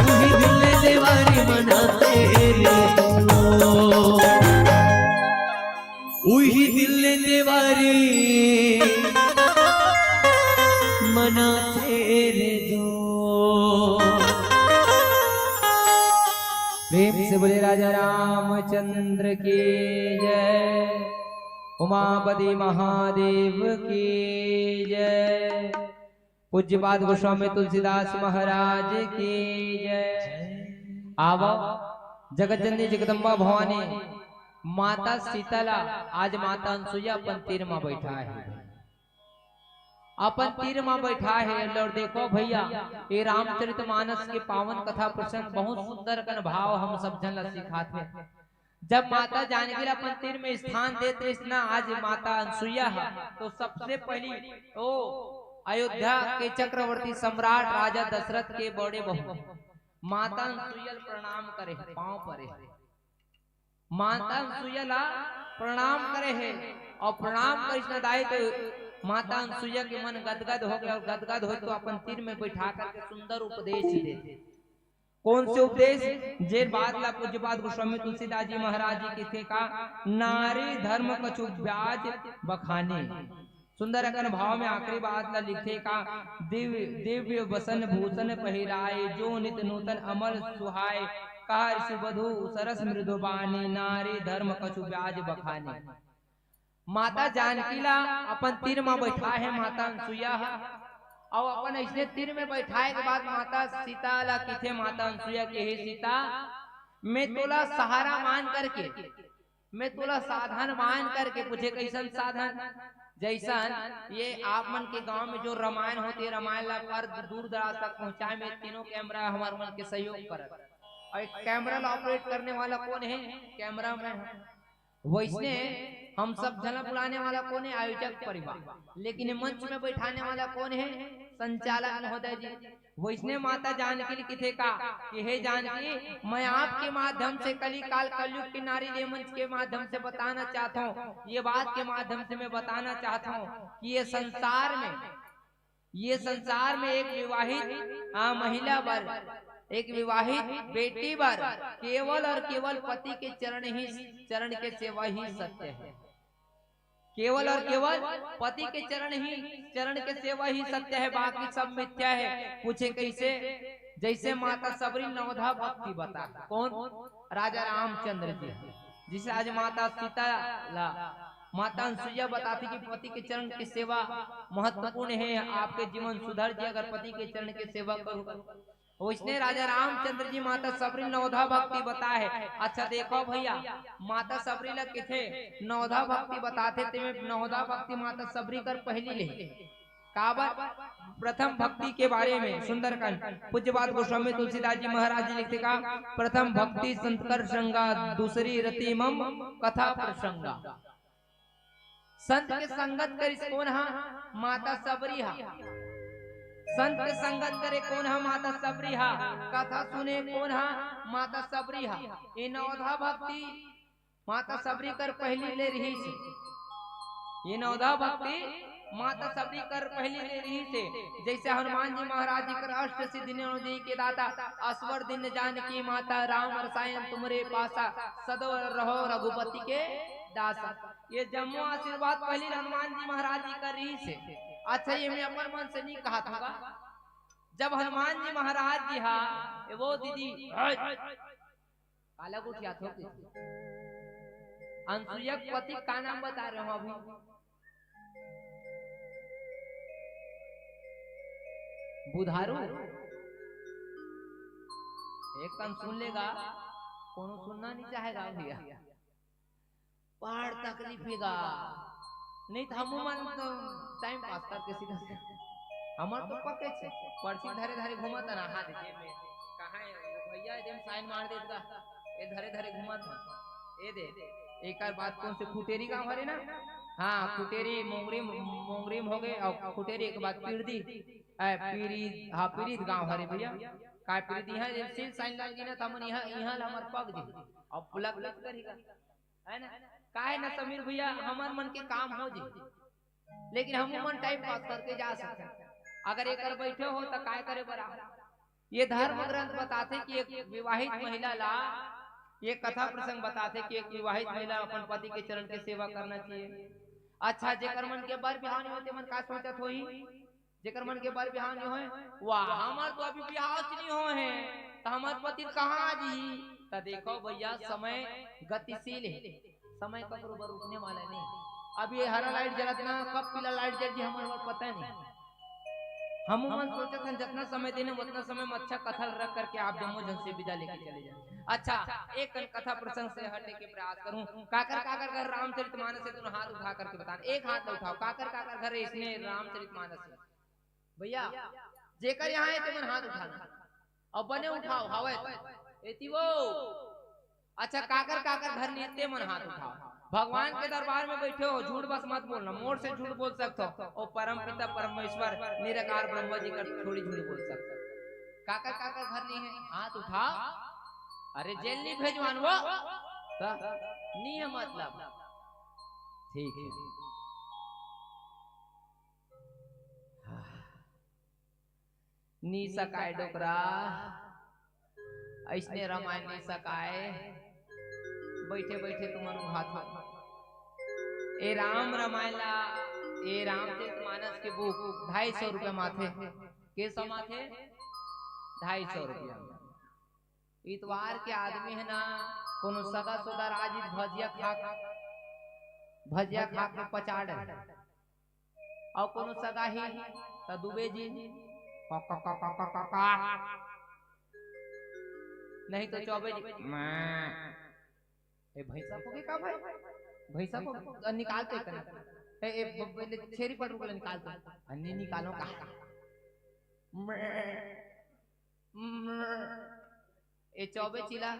उही दिल देवारी मनाते रे दो उही दिल देवारी मनाते रे दो प्रेम से बोले राजा रामचंद्र की जय उमापति महादेव की जय पूज्यपाद गोस्वामी तुलसीदास महाराज की जय आवो जगत जननी जगदम्बा भवानी माता शीतला आज माता अनसुईया अपन तीर में बैठा है अपन तीर में बैठा है और देखो भैया ये रामचरितमानस के पावन कथा प्रसंग बहुत सुंदर कन भाव हम सब जन ला सिखाते हैं जब माता जानकी अपन तीर में स्थान देते इतना आज माता अनसुईया है तो सबसे पहली ओ अयोध्या के चक्रवर्ती सम्राट राजा दशरथ के बड़े बहू माता अनसुईया प्रणाम करे पांव परे माता अनसुईया प्रणाम करे है और प्रणाम कृष्ण दाई तो माता अनसुईया के मन गदगद हो गया और गदगद हो तो अपन तीर में बैठा करके सुंदर उपदेश ही देते कौन से उपदेश जे बात ला पूज्यपाद गोस्वामी तुलसीदास जी महाराज जी की थे का नारी धर्म कछु ब्याज बखाने सुंदर अगन भाव में आखिरी बात ला लिखे का दिव्य दिव्य बसन भूषण पहिराए जो नित नूतन अमल सुहाय कार सुबधु सरस मृदुबानी नारी धर्म कछु ब्याज बखाने माता जानकी ला अपन तीर में बैठा है माता अनसुईया और अपन ऐसे तीर में बैठाए के बाद माता सीता ला किथे माता अनसुईया के हे सीता मैं तोला सहारा मान करके मैं तोला साधन मान करके पूछे कैसन साधन जैसन ये आप मन के गांव में जो रामायण होती है रामायण ला कर दूर दराज तक पहुंचाए में तीनों कैमरा हमारे मन के सहयोग कर और कैमरा ऑपरेट करने वाला कौन है कैमरा मैन वैसने हम सब झलक बुलाने वाला कौन है? आयोजक परिवार। लेकिन मंच में बैठाने वाला कौन है? संचालक महोदय जी। वैष्णव माता जानकी लिखे का कि हे जानकी, मैं आपके माध्यम से कली काल कलयुग के नारी ले मंच के माध्यम से बताना चाहता हूँ, ये बात के माध्यम से मैं बताना चाहता हूँ कि ये संसार में एक विवाहित महिला वर्ग, एक विवाहित बेटी वर केवल और केवल पति के चरण के सेवा ही सत्य है। केवल और केवल पति के चरण के सेवा ही सत्य है, बाकी सब मिथ्या है। पूछे कैसे? जैसे माता सबरी नवधा भक्ति बता, कौन? राजा रामचंद्र जी। जिसे आज माता सीता माता अनुसुईया बताती कि पति के चरण की सेवा महत्वपूर्ण है, आपके जीवन सुधर जाए अगर पति के चरण की सेवा करो। उसने राजा रामचंद्र जी माता सबरी नवधा भक्ति बता है। अच्छा देखो भैया, माता सबरी लग के थे नवधा भक्ति बताते थे। नवधा भक्ति माता सबरी कर पहली ले काबर प्रथम भक्ति के बारे में सुंदरकांड पूज्यपाद गोस्वामी तुलसीदास जी महाराज जी लिखते का, प्रथम भक्ति संतकर संगा, दूसरी रतिमम कथा प्रसंगा। संत के संगत करिस कौन हा? माता सबरी हा। संत के संगत करे कौन हा? माता सबरी हा। कथा सुने कौन हा? माता सबरी हा। ये नवधा भक्ति माता सबरी कर पहली ले रही से। ये नवधा भक्ति माता सबरी कर पहली ले रही से। जैसे हनुमान जी महाराज जी कर अष्ट सिद्धि जी के दाता, असवर दिन जानकी माता, राम रसायन तुमरे पासा, सदैव रहो रघुपति के दासा। ये जम्मो आशीर्वाद पहली हनुमान जी महाराज जी कर रही से। अच्छा ये मैं अपन मन से नहीं कहा था, जब हनुमान जी महाराज जी हा वो दीदी काला गुठिया थोड़ी अनुसुईया पति का नाम बता रहे हो अभी? बुधारू। एक कान सुन लेगा, कोनो सुनना नहीं चाहेगा भैया। पहाड़ तकलीफेगा नहीं तो हम तो टाइम पास करके सीधा हमार तो पक्के छे पर्ची धरे धरे घुमत ना हाथ जेब में कहां है भैया जेम साइन मार देगा ए धरे धरे घुमत ए दे एक बात कौन से खुटेरी गांव हरे ना। हां खुटेरी मोंगरी हो गए और खुटेरी एक बात पीरदी पीरी हां पीरी गांव हरे भैया का पीरदी यहां जे सील साइन लगी ना तमन यहां हमर पग जी अब पुलक लग करेगा है ना। काहे ना समीर भैया हमार मन के काम हो जी, लेकिन हम मन टाइम पास करके जा सकते। अगर एक बैठे हो तो काय करे बरा। ये धर्म ग्रंथ बताते कि एक विवाहित महिला ला ये कथा प्रसंग बताते कि एक विवाहित महिला अपन पति के चरण की सेवा करना चाहिए। अच्छा जेकर मन के बर बिहान होते मन का सोचत होई, जेकर मन के बर बिहान होए वाह हमार तो अभी बिहाव नहीं हो है तो हमार पति कहां जी। तो देखो भैया समय गतिशील है, समय कब रुकने वाला नहीं। अब ये हरा लाइट जलत ना कब पीला लाइट जल जी हमारे पता नहीं। हम मन सोचते हैं जितना समय देने उतना समय में अच्छा कथा रख करके आप जम्मू जन से विदा लेके चले जाए। अच्छा एक कथा प्रसंग से हटने के प्रयास करूं। काकर घर रामचरितमानस से तुम हाथ उठा करके बताना, एक हाथ उठाओ। काकर घर इसने रामचरितमानस से भैया जेकर यहाँ है तुम हाथ उठाना और बने उठाओ हवे एती वो। अच्छा काकर घर नीते मन हाथ उठाओ। भगवान के दरबार में बैठे हो झूठ बस मत बोलना, मोड़ से झूठ बोल सकते हो और परम पिता परमेश्वर निराकार ब्रह्म जी का थोड़ी झूठ बोल सकते हो। काकर घर नहीं है हाथ उठा। अरे जेल नहीं भेजवान वो नहीं है मतलब ठीक है। नी सकाय डोकरा ऐसने रामायण नहीं सकाए बैठे बैठे तुम हाथ ए राम रामायण ला ए रामचरितमानस के बुक 250 रुपया माथे के सौ माथे 250 रुपया। इतवार के आदमी है ना कोनो सगा सोदा राजी भजिया खा के पचाड़ और कोनो सगा ही त दुबे जी नहीं तो चौबे जी ए भैंसा को का भाई भैंसा को निकालते करना ए छेरी पर रुक निकालते अन्नी निकालो कहा ए चौबे चिला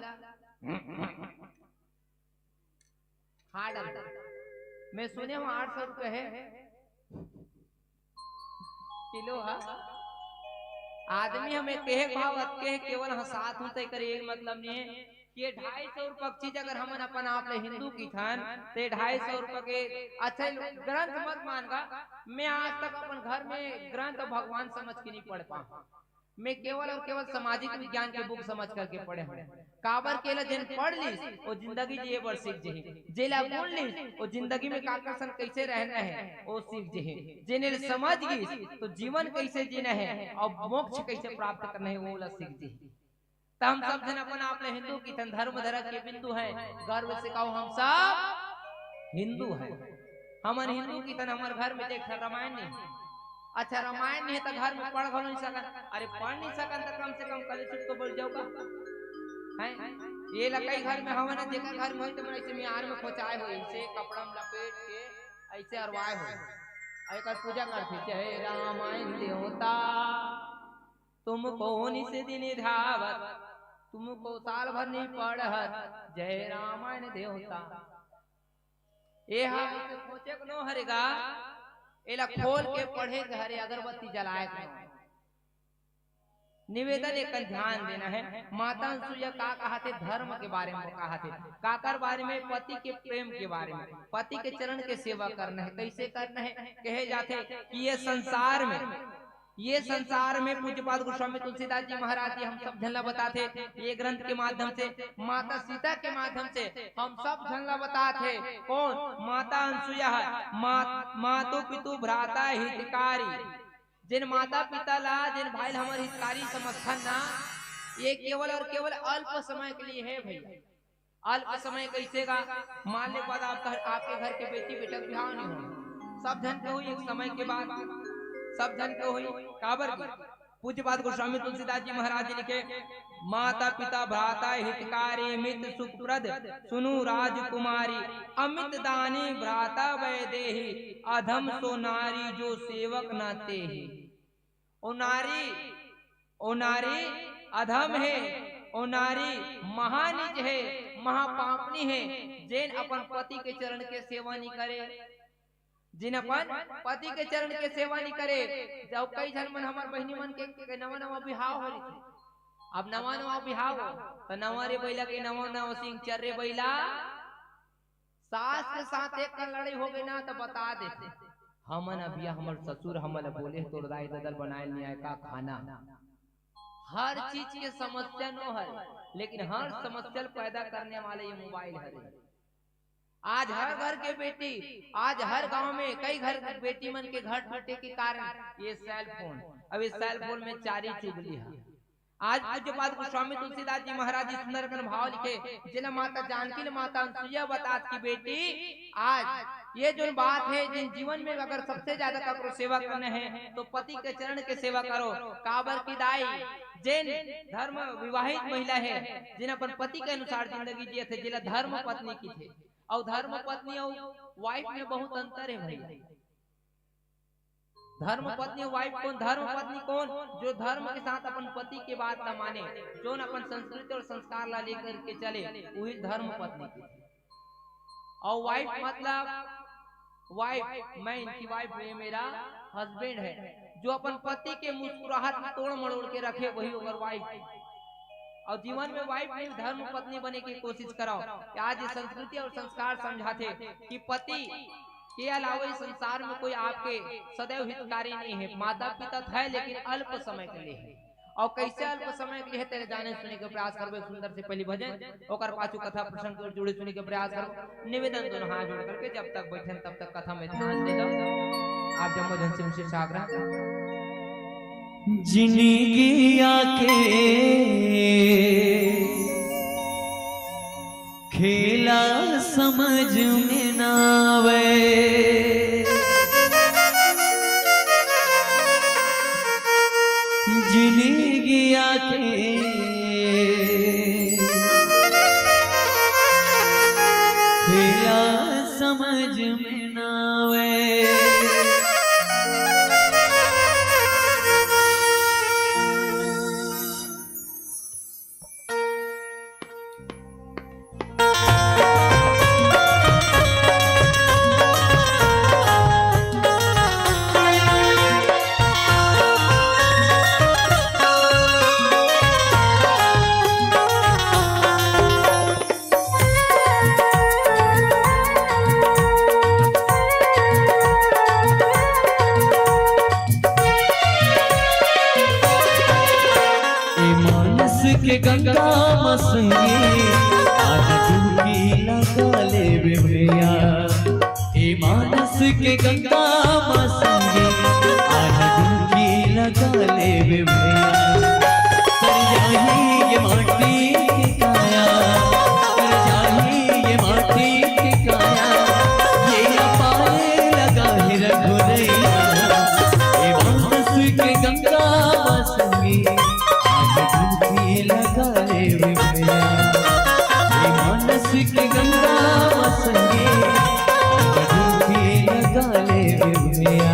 हार्ड मैं सुने हूँ 800 रुपए है किलो। हाँ आदमी हमें कहे भाव के केवल हसात हूँ तय करे एक मतलब नहीं है कि 250 रुपये चीज अगर हम अपन आप हिंदू की थन तो 250 रुपये के अच्छा ग्रंथ मत मानगा। मैं आज तक अपन घर में ग्रंथ भगवान समझ के नहीं पढ़ पाऊँ। मैं केवल और केवल सामाजिक विज्ञान के बुक समझ करके पढ़े हूँ। काबर केला जिन पढ़ ली वो जिंदगी जिए बर सीख जे जेला बोल ली वो जिंदगी में काकरसन कैसे रहना है वो सीख जे जिन्हें समझ गई तो जीवन कैसे जीना है और मोक्ष कैसे प्राप्त करना है वो सीख जे। तो हम सब जन अपन आप हिंदू की तन धर्म धर्म के बिंदु है गर्व से कहो हम सब हिंदू है। हमन हिंदू की तन हमारे घर में देख रामायण नहीं। अच्छा रामायण नहीं है तो घर में पढ़ नहीं सकन। अरे पढ़ नहीं सकन तो कम से कम कल छुट तो बोल जाओगा है। ये लकई घर में हवा ना जेकर घर में तो ऐसे मियार में खोचाए हो ऐसे कपड़ा में लपेट के ऐसे अरवाए हो ऐकर पूजा करते जय रामायण देवता तुमको निस दिन धावत तुमको साल भर नहीं पढ़त जय रामायण देवता। ये हम खोचे को नो हरेगा एला खोल के पढ़े घरे अगरबत्ती जलाए निवेदन एक ध्यान देना है। माता अनसुईया का कहा थे धर्म के बारे में कहा थे काकर बारे में पति के प्रेम के बारे में पति के चरण के सेवा करना है कैसे करना है कहे जाते कि ये संसार में पूज्यपाद गोस्वामी तुलसीदास जी महाराज जी हम सब झल्ला बताते ये ग्रंथ के माध्यम से माता सीता के माध्यम से हम सब झल्ला बताते कौन माता अनसुईया मातो पितु भ्राता हितकारी जिन माता पिता ला जिन भाई हमारे हितकारी समर्थन ना ये केवल और केवल अल्प समय के लिए है भैया। अल्प समय कैसे का मान ले बाद आपके घर के बेटी बेटा बिहाव नहीं हो सब जन के हुई एक समय के बाद सब जन के हुई काबर पूज्यपाद गोस्वामी तुलसीदास जी महाराज जी लिखे माता पिता भ्राता हितकारी मित सुप्रद सुनु राजकुमारी अमित दानी भ्राता वैदेही अधम सो नारी जो सेवक नाते ही। ओ नारी अधम है ओ नारी महानिज है महापापनी है जिन अपन पति के चरण के सेवा नहीं करे जिन अपन पति के चरण के सेवा नहीं करे। जब कई जन मन हमार बहनी मन के नवा नवा बिहाव हो अब नवा बिहाव हो तो नवा रे बैला के नवा सिंह चर रे बैला सास के साथ एक लड़ाई हो गई ना तो बता देते हमन अभिया हमर ससुर हमन बोले तो दाई ददल बनाए नहीं आए का खाना। हर चीज के समस्या नो है लेकिन हर समस्या पैदा करने वाले ये मोबाइल है। आज हर घर के बेटी आज हर गांव में कई घर बेटी मन के घर टूटे के कारण ये सेल फोन अब इस सेल फोन में चारी चुगली है। आज पूज्यपाद गोस्वामी तुलसीदास जी महाराज जी सुंदर भाव लिखे जिन माता जानकी माता अनसुईया बतात की बेटी आज ये जो बात है जिन जीवन में अगर सबसे ज्यादा करो सेवा करना है तो पति के चरण के सेवा करो। काबर की दाई जिन धर्म विवाहित महिला है जिन अपन पति के अनुसार जिंदगी जिए थे जिला धर्म पत्नी की थे और धर्म पत्नी और वाइफ में बहुत अंतर है भैया। धर्म पत्नी वाइफ कौन धर्म पत्नी कौन जो धर्म के साथ अपन पति के बात न माने जो अपन संस्कृति और संस्कार ला लेकर के चले वही धर्म पत्नी की। और वाइफ मतलब वाइफ मैं इनकी वाइफ ये मेरा हस्बैंड है जो अपन पति के मुस्कुराहट में तोड़ मड़ोड़ के रखे वही अगर वाइफ। और जीवन में वाइफ नहीं धर्म पत्नी बने की कोशिश कराओ। आज संस्कृति और संस्कार समझाते कि पति के अलावा इस संसार में कोई आपके सदैव हितकारी नहीं है। माता पिता है लेकिन अल्प समय के लिए है। और कैसे अल्प समय के लिए तेरे जाने सुने के प्रयास करबे। सुंदर से पहली भजन ओकर पाछू कथा प्रसंग से जुड़े सुने के प्रयास करो। निवेदन दोनों हाथ जोड़ करके जब तक बैठे तब तक कथा में ध्यान दे दो। आप जम्मू जन से विशेष आग्रह जिंदगी आके खेला समझ में नावे जिंदगी आके खेला समझ में नावे के गंगा मसंगे आज डुबकी लगा ले भैया हे मानस के गंगा मसंगे आज डुबकी लगा ले भैया कर जाही ये माटी की काया कर जाही ये माटी की काया ये अपाए लगा ही रघुरैया हे मानस के गंगा मसंगे लगा ले भैया हे मानस के गंगा मसंगे लगा ले भैया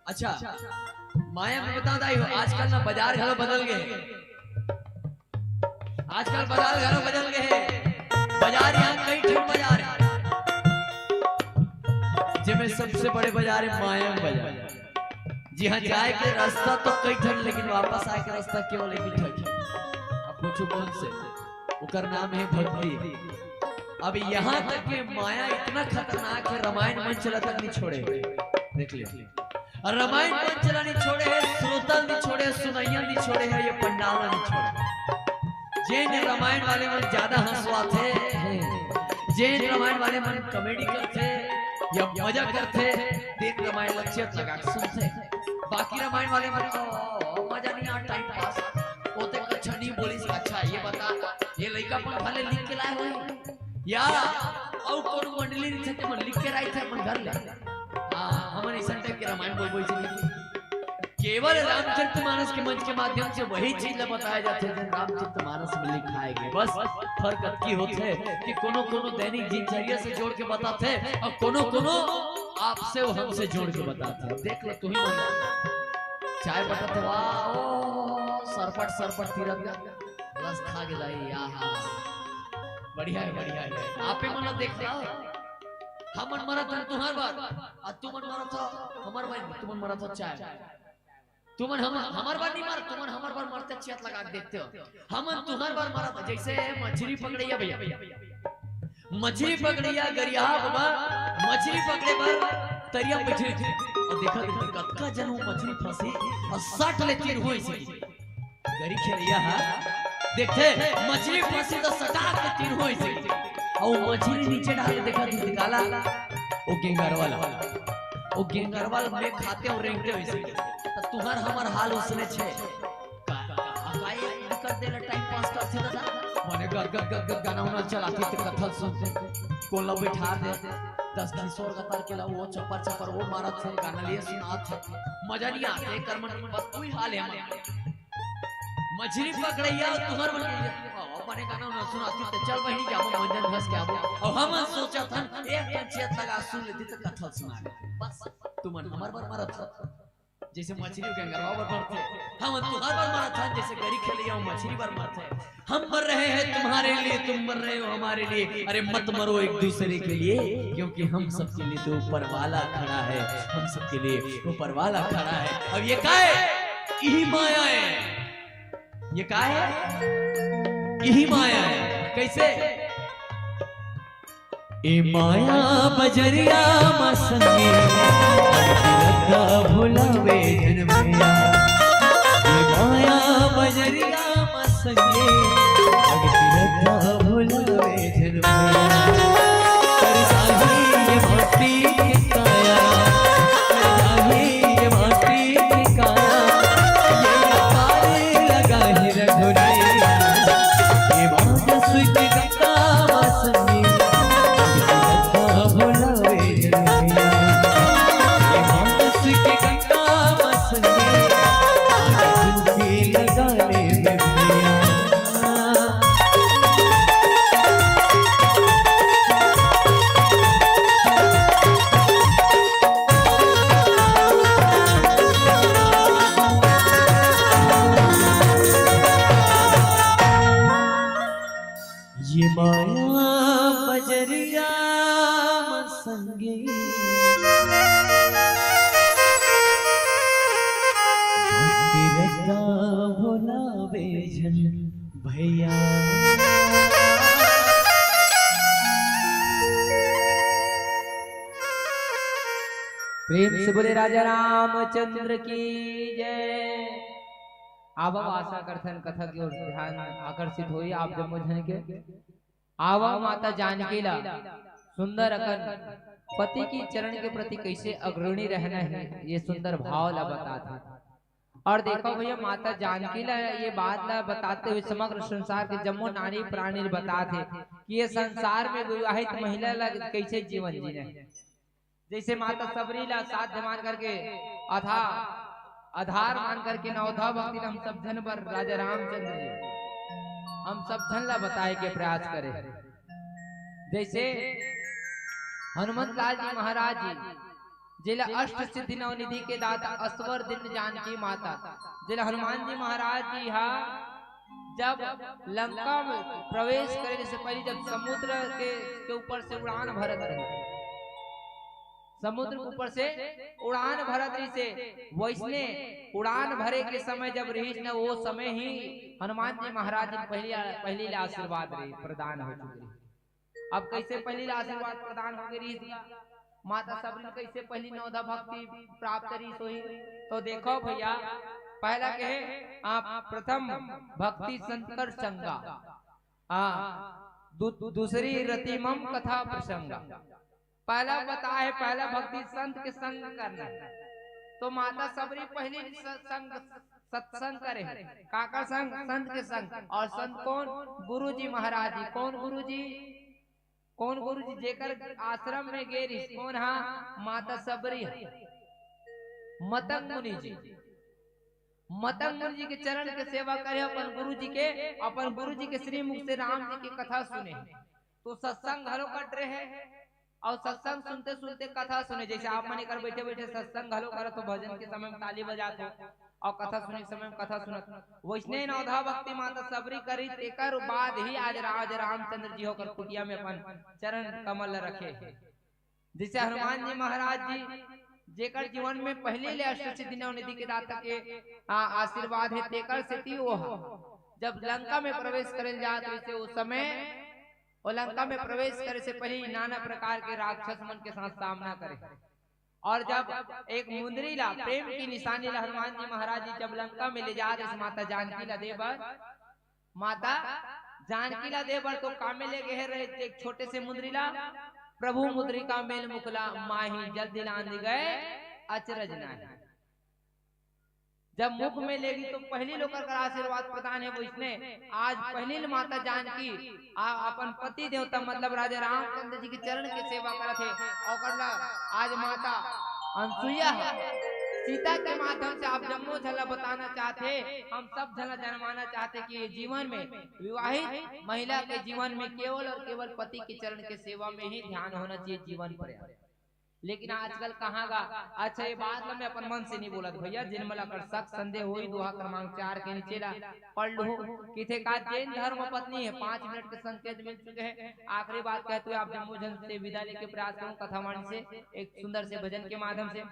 अच्छा माया में बता दाई हो आजकल ना बाजार घरों बदल गए आजकल बाजार घरों बदल गए बाजार यहाँ कई ठन बाजार है जिसमें सबसे बड़े बाजार है माया बाजार जी हाँ जाए के रास्ता तो कई ठन लेकिन वापस आए के रास्ता केवल एक ही ठन अब पूछो कौन से उकर नाम है भक्ति अब यहाँ तक कि माया इतना खतरनाक है रामायण मन चला तक नहीं छोड़े देख लिया रामायण मन चला नहीं छोड़े है श्रोता नहीं छोड़े सुनैया नहीं छोड़े है ये पंडाल नहीं छोड़े जैन रामायण वाले मन ज्यादा हंसवाते जैन रामायण वाले मन कॉमेडी करते या मजा करते दिन रामायण लक्ष्य लगा सुनते बाकी रामायण वाले मन को मजा नहीं आ टाइम पास होते कुछ नहीं बोली अच्छा ये बता ये लड़का पर भले लिख के लाए हुए यार और कौन मंडली नहीं थे मन लिख के लाए थे मन घर ले हमारे इस टाइप के रामायण बोल केवल रामचरितमानस के मंच के माध्यम से वही चीज बताया जाते हैं रामचरितमानस में लिखाए गए बस फर्क की होते है कि कोनो कोनो दैनिक दिनचर्या से जोड़ के बताते हैं और कोनो कोनो आपसे और हमसे जोड़ के बताते हैं देख लो तू ही चाय बताते वाह सरपट सरपट तिरंगा रस खा गया बढ़िया है बढ़िया है। आपे मन देख रहा हमन मरा था तुम्हार बात और तुमन मरा था हमार बात, तुमन मरा था चाय, तुमन हम हमार बार नहीं मार, तुमन हमार बार मरते चियत लगा के देखते हो। हमन तुम्हार बार मारा था जैसे मछली पकड़िया भैया, मछली पकड़िया गरिया बाबा, मछली पकड़े बार तरिया बैठे थे और देखा देखा कतका जन वो मछली फंसी और 60 ले तीर हुई से गरी खेलिया है देखते मछली फंसी तो 60 के तीर हुई से और वो मछली नीचे डाल के देखा निकाला वो गेंगर वाला में खाते और रेंगते वैसे तो तुहर हमर हाल उसने छे काई कर देला टाइम पास करथे दादा माने गर गर गर गर गाना उना चलाती ते कथल सुनते कोला बिठा दे 10 किशोर गतार के ला वो चपर चपर वो मारत थे गाना लिए सुनात थे मजा नहीं आते कर्मन बस कोई हाल है हमारा मछली पकड़ैया तुहर मन अपने गाना उना सुनाती ते चल बहिनी जाबो मंजन घस के आबो और हम सोचा था एक पंचायत लगा सुन लेती तो कथल सुना बस तुमन हमार बार मारत जैसे मछली गंगरवा पर मरते हम तुहार बार मारा था जैसे गरी खेलिया मछली बार मरते हम मर रहे हैं तुम्हारे लिए तुम मर रहे हो हमारे लिए, अरे मत मरो एक दूसरे के लिए क्योंकि हम सबके लिए तो ऊपर वाला खड़ा है, हम सबके लिए ऊपर वाला खड़ा है। अब ये क्या है? यही माया है, ये क्या है? यही माया है। कैसे? ए माया बजरिया मसंगे भुलावे जनमैया, ए माया बजरिया मसंगे भुलावे जनमैया, कर जाही ये माटी की काया, कर जाही ये माटी की काया, ये पारे लगा ही रघुनैया, ये बात सुध गंगा मसंगे ये माया बजरिया मसंगे रखता भुलावे जन भैया। प्रेम से बोले राजा रामचंद्र की जय। आवा आशा करथन कथा की ओर ध्यान आकर्षित हुई आप जम्मू जन के। आवा माता जानकी ला सुंदर अकन पति की चरण के प्रति कैसे अग्रणी रहना है ये सुंदर भाव ला बताते। और देखो भैया माता जानकी ला ये बात ला बताते हुए समग्र संसार के जम्मू नारी प्राणी बताते कि ये संसार में विवाहित महिला ला कैसे जीवन जीना है। जैसे माता सबरी ला साध्य मान करके अथा आधार मान करके नवधा भक्ति हम सब जन पर राजा रामचंद्र जी हम सब जन ला बताए के प्रयास करें। जैसे हनुमंत लाल जी महाराज जी जिला अष्ट सिद्धि नवनिधि के दाता असवर दिन जानकी माता जिला हनुमान जी महाराज जी हा जब लंका में प्रवेश करने से पहले जब समुद्र के ऊपर से उड़ान भरत रहे, समुद्र के ऊपर से उड़ान भरत रही से वैसने उड़ान भरे के समय जब रही न वो समय ही हनुमान जी महाराज जी पहली आशीर्वाद रही प्रदान हो चुकी। अब कैसे पहली आशीर्वाद प्रदान हो गई माता सबरी कैसे पहली नवधा भक्ति प्राप्त रही सोई। तो देखो भैया पहला कहे आप प्रथम भक्ति संतर संगा, दूसरी रतिमम कथा प्रसंगा। पहला बता है पहला भक्ति संत के संग करना है। तो माता सबरी पहली संग सत्संग करे काका संग संत के संग। और संत कौन? गुरु जी महाराज जी। कौन गुरु जी? कौन गुरु जी? जेकर आश्रम में गेरी कौन? हाँ माता सबरी मतंग मुनि जी। मतंग मुनि जी के चरण के सेवा करे अपन गुरु जी के, अपन गुरु जी के श्रीमुख से राम जी की कथा सुने। तो सत्संग हलो कट रहे हैं और सत्संग सुनते सुनते कथा सुने। जैसे आप मन कर बैठे बैठे सत्संग हलो करो तो भजन के समय में ताली बजाते हो और कथा सुनी समय में कथा सुनत वैष्णव नवधा भक्ति माता सबरी करी तेकर बाद ही आज राज रामचंद्र जी होकर कुटिया में अपन चरण कमल रखे। जिसे हनुमान जी महाराज जी जेकर जीवन में पहले ले अष्ट सिद्धि निधि के दाता के आशीर्वाद है तेकर से वो जब लंका में प्रवेश करे जात वैसे उस समय और लंका में प्रवेश करे से पहले नाना प्रकार के राक्षस मन के साथ सामना करे। और जब एक मुंदरी ला प्रेम की निशानी ला हनुमान जी महाराज जी जब लंका में ले जा रहे माता जानकी ला देवर माता जानकी ला देवर तो काम में ले गए रहे एक छोटे से मुंदरी ला प्रभु मुद्रिका मेल मुकला माही जल दिलान गए अचरज नाही। जब मुख में लेगी तो पहली लोग का आशीर्वाद प्रदान है वो इसने आज पहली माता जानकी अपन पति देवता मतलब राजा रामचंद्र जी के चरण की सेवा करते और आज माता अनसुईया सीता के माध्यम से आप जम्मो झला बताना चाहते हम सब झला जन्माना चाहते कि ये जीवन में विवाहित महिला के जीवन में केवल और केवल पति के चरण के सेवा में ही ध्यान होना चाहिए जीवन पर। लेकिन आजकल कहाँ गा अच्छा ये बात मैं अपन मन से नहीं बोला भैया जिनमला कर शक संदेह हुई दोहा क्रमांक 4 के नीचे ला पढ़ लो किथे का जैन धर्म पत्नी है 5 मिनट के संकेत मिल चुके हैं। आखिरी बात कहते हुए आप जम्मू जन से विदा लेके प्रयास करूं कथावाणी से एक सुंदर से भजन के माध्यम से।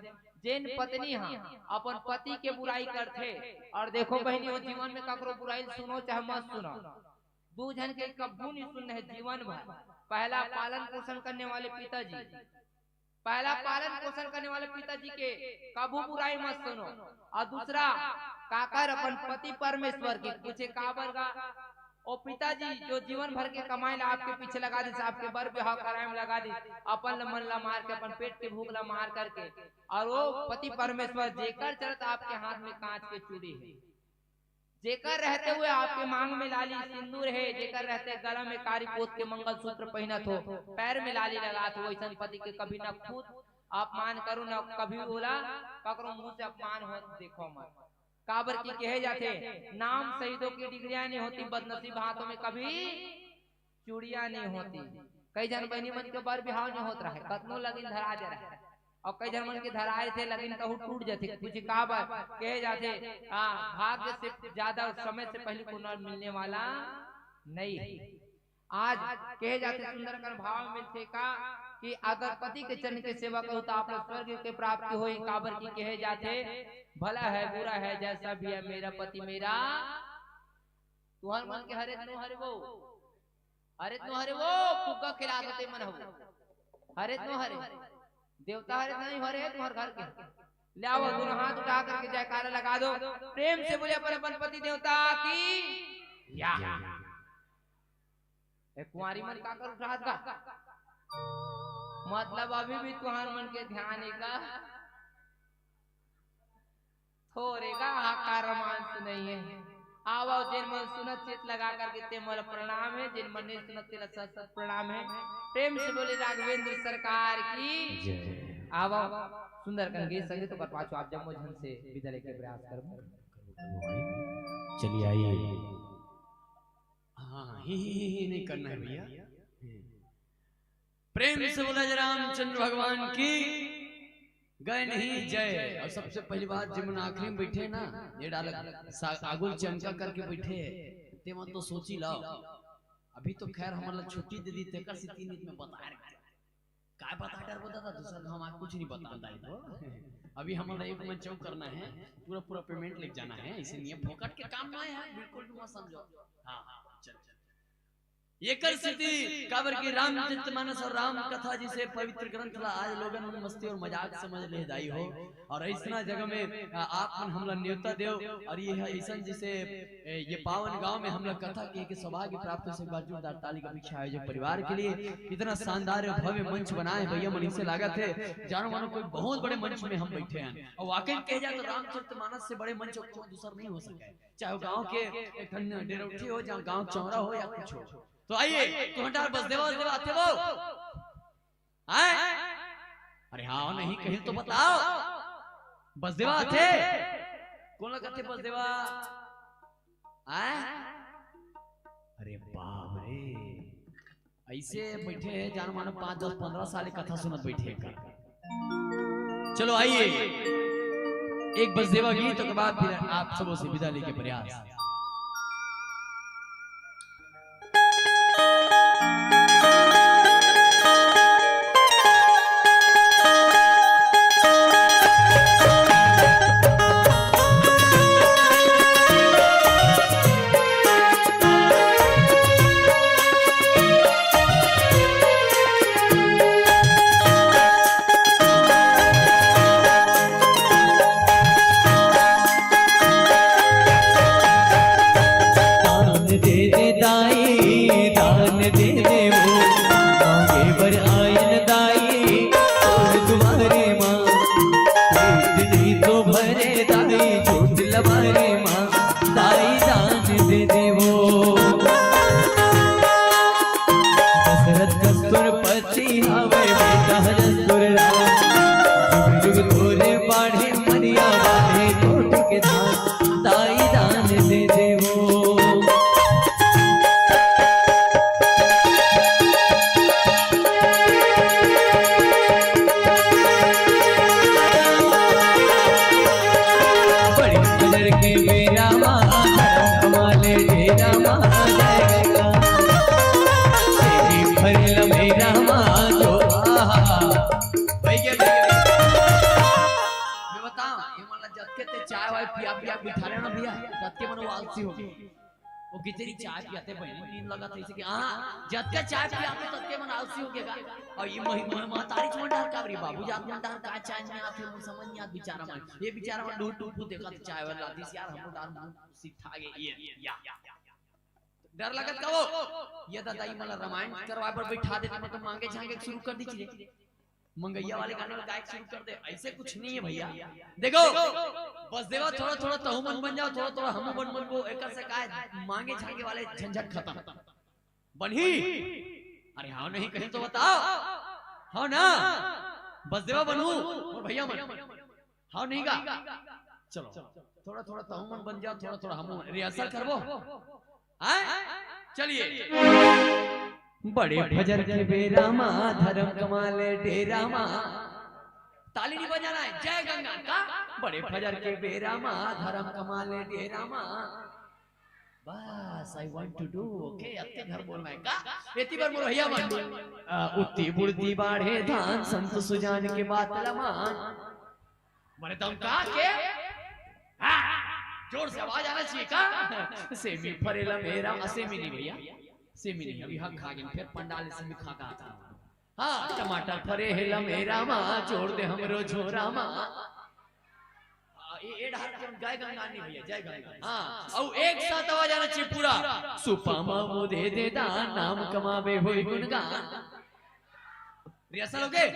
जैन पत्नी हाँ अपन पति के बुराई करते और देखो बहनियों जीवन में ककरो बुराई सुनो चाहे मत सुनो दो जन के कब्बू नहीं सुनने है जीवन भर। पहला पालन पोषण करने वाले पिताजी पहला पालन पोषण करने वाले पिताजी के कबू बुराई मत सुनो और दूसरा काकर अपन पति परमेश्वर के पूछे काबर का ओ पिताजी जो जीवन भर के कमाई ला आपके पीछे लगा दी आपके बर बिहाव कराए में लगा दी अपन मन ला मार के अपन पेट के भूख ला मार करके और वो पति परमेश्वर जेकर चलत आपके हाथ में कांच के चूड़ी है जेकर रहते हुए आपके मांग में लाली सिंदूर है जेकर रहते गला में कारी पोत के मंगलसूत्र पहनत हो पैर में लाली लगात हो ऐसा पति के कभी न खुद अपमान करो न कभी बोला ककरो मुंह से अपमान हो देखो मत। काबर की कहे जाते नाम शहीदों की डिग्रियां नहीं होती बदनसीब हाथों में कभी चूड़ियां नहीं होती। कई जन बहनी मन के बर बिहाव नहीं होता है कतनो लगिन धरा दे रहा है और कई जन मन के धराए थे लगिन कहूँ टूट जाते कुछ काबर कहे जाते भाग्य से ज्यादा समय से पहले पुनः मिलने वाला नहीं है। आज कहे जाते सुंदर कर भाव मिलते का कि अगर पति के चरण की सेवा करो तो आप स्वर्ग के प्राप्ति हो। काबर की कहे जाते भला है बुरा है जैसा भी है मेरा पति मेरा तुहर मन के हरे नो हरे वो फुग्गा खिला देते मन हो हरे नो हरे देवता हरे नहीं हरे तुम्हार घर के ले आओ दोनों हाथ उठा करके जयकारा लगा दो प्रेम से बोले अपन पति देवता की या एक कुंवारी मन का कर उठा का मतलब अभी भी तुम्हार मन के ध्यान का थोड़ेगा आकार रोमांस नहीं है। आओ जिन मन सुनत चित लगा करके ते मोर प्रणाम है जिन मन नहीं सुनत तेरा सत प्रणाम है। प्रेम से बोले राघवेंद्र सरकार की आओ सुंदर कंगे संगीत तो कर पाछो आप जम्मू झन से विदा लेके प्रयास करो। चलिए आइए हाँ ही नहीं करना है भैया। प्रेम से बोला रामचंद्र भगवान की गए नहीं जय। और सबसे पहली बात जिमन आखिरी में बैठे ना ये डाल आगुल चमका करके बैठे ते मन तो सोची लाओ अभी तो खैर हमारा छुट्टी दे दी तेकर से 3 दिन में बता रहे काय बता डर बता था दूसरा हम आज कुछ नहीं बताता है तो अभी हमारा एक मन चौक करना है पूरा पेमेंट लेके जाना है इसलिए फोकट के काम ना है बिल्कुल भी मत समझो। हाँ चल ये कर स्थिति काबर की रामचरितमानस और राम कथा जिसे पवित्र ग्रंथ ला आज लोगन में मस्ती और मजाक समझ ले दाई हो और ऐसा जगह में आप मन हमला न्योता देव और ये है ऐसा जिसे ये पावन गांव में हमला कथा के सौभाग्य प्राप्त से जोरदार ताली का अपेक्षा आयोजक परिवार के लिए इतना शानदार भव्य मंच बनाए भैया मन से लागत है जानो मानो कोई बहुत बड़े मंच में हम बैठे हैं और वाकई कह जाए तो रामचरितमानस से बड़े मंच कोई दूसरा नहीं हो सके चाहे गाँव के एक डेरोठी हो जहाँ गाँव चौरा हो या कुछ हो। तो आइए तुम्हारा बस देवा आते हो आए अरे हाँ नहीं कहीं तो बताओ बस देवा थे कौन कहते बस देवा आए अरे बाप रे ऐसे बैठे हैं जान मानो 5, 10, 15 साल कथा सुनत बैठे का। चलो आइए एक बस देवा गीत के बाद फिर आप सबों से विदा लेके प्रयास। वो कितनी चाय पियाते बहन नींद लगा था इसे कि हां जत्ते चाय पियाते तत्ते मन आलसी हो गया और ये महतारी चमन डाल का रे बाबू जात मन डाल का चाय में आते मुझे समझ नहीं आता बेचारा मन ये बेचारा मन दूर दूर देखा तो चाय वाला दिस यार हम डाल सिखा गए ये या डर लगत का वो ये दादाई मला रामायण करवा पर बैठा देते मैं तो मांगे झांगे शुरू कर दी चीजें मंगैया वाले गाने में गायक शुरू कर दे ऐसे कुछ नहीं है भैया। देखो बस देवा थोड़ा थोड़ा तहु मन बन जाओ थोड़ा थोड़ा हम बन बन को एकर से काय मांगे झांगे वाले झंझट खत्म बनही। अरे हाँ नहीं कहीं तो बताओ हाँ ना बस देवा बनू और भैया मन हाँ नहीं गा चलो थोड़ा थोड़ा तहु मन बन जाओ थोड़ा थोड़ा हम रिहर्सल करबो चलिए। बड़े फजर के बेरा माँ धर्म कमाले डेरा माँ ताली नहीं बजाना है जय गंगा का बड़े फजर के बेरा माँ धर्म कमाले डेरा माँ बस I want to do okay अत्ते घर बोलना है का एती बार बोलो भैया मन उत्ती बुढ़ती बाढ़े धान संत सुजान के बात लमान मरे दम का के जोर से आवाज आना चाहिए का सेमी फरेला मेरा सेमी नहीं भैया सेमी नहीं अभी हक खा गए फिर पंडाल से भी खा का आता हां टमाटर फरे हेला मेरा माँ छोड़ दे हमरो झोरा माँ ये ढाल के गाय गंगा नहीं भैया जय गंगा हां और एक साथ आवाज आना चाहिए पूरा सुपामा वो दे दे दान नाम कमावे होई गुणगान। रिहर्सल हो गए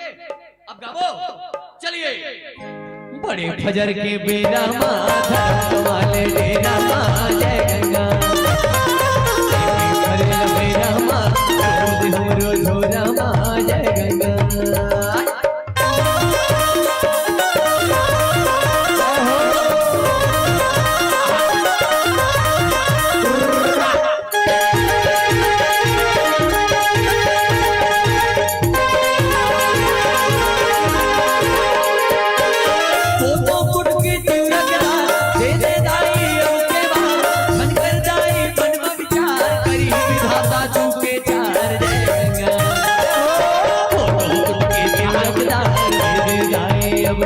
अब गाओ चलिए। बड़े फजर के बेरा माँ धर्म कमाले डेरा माँ जय गंगा मेरा माँ हमरो झोरा माँ जय गंगा।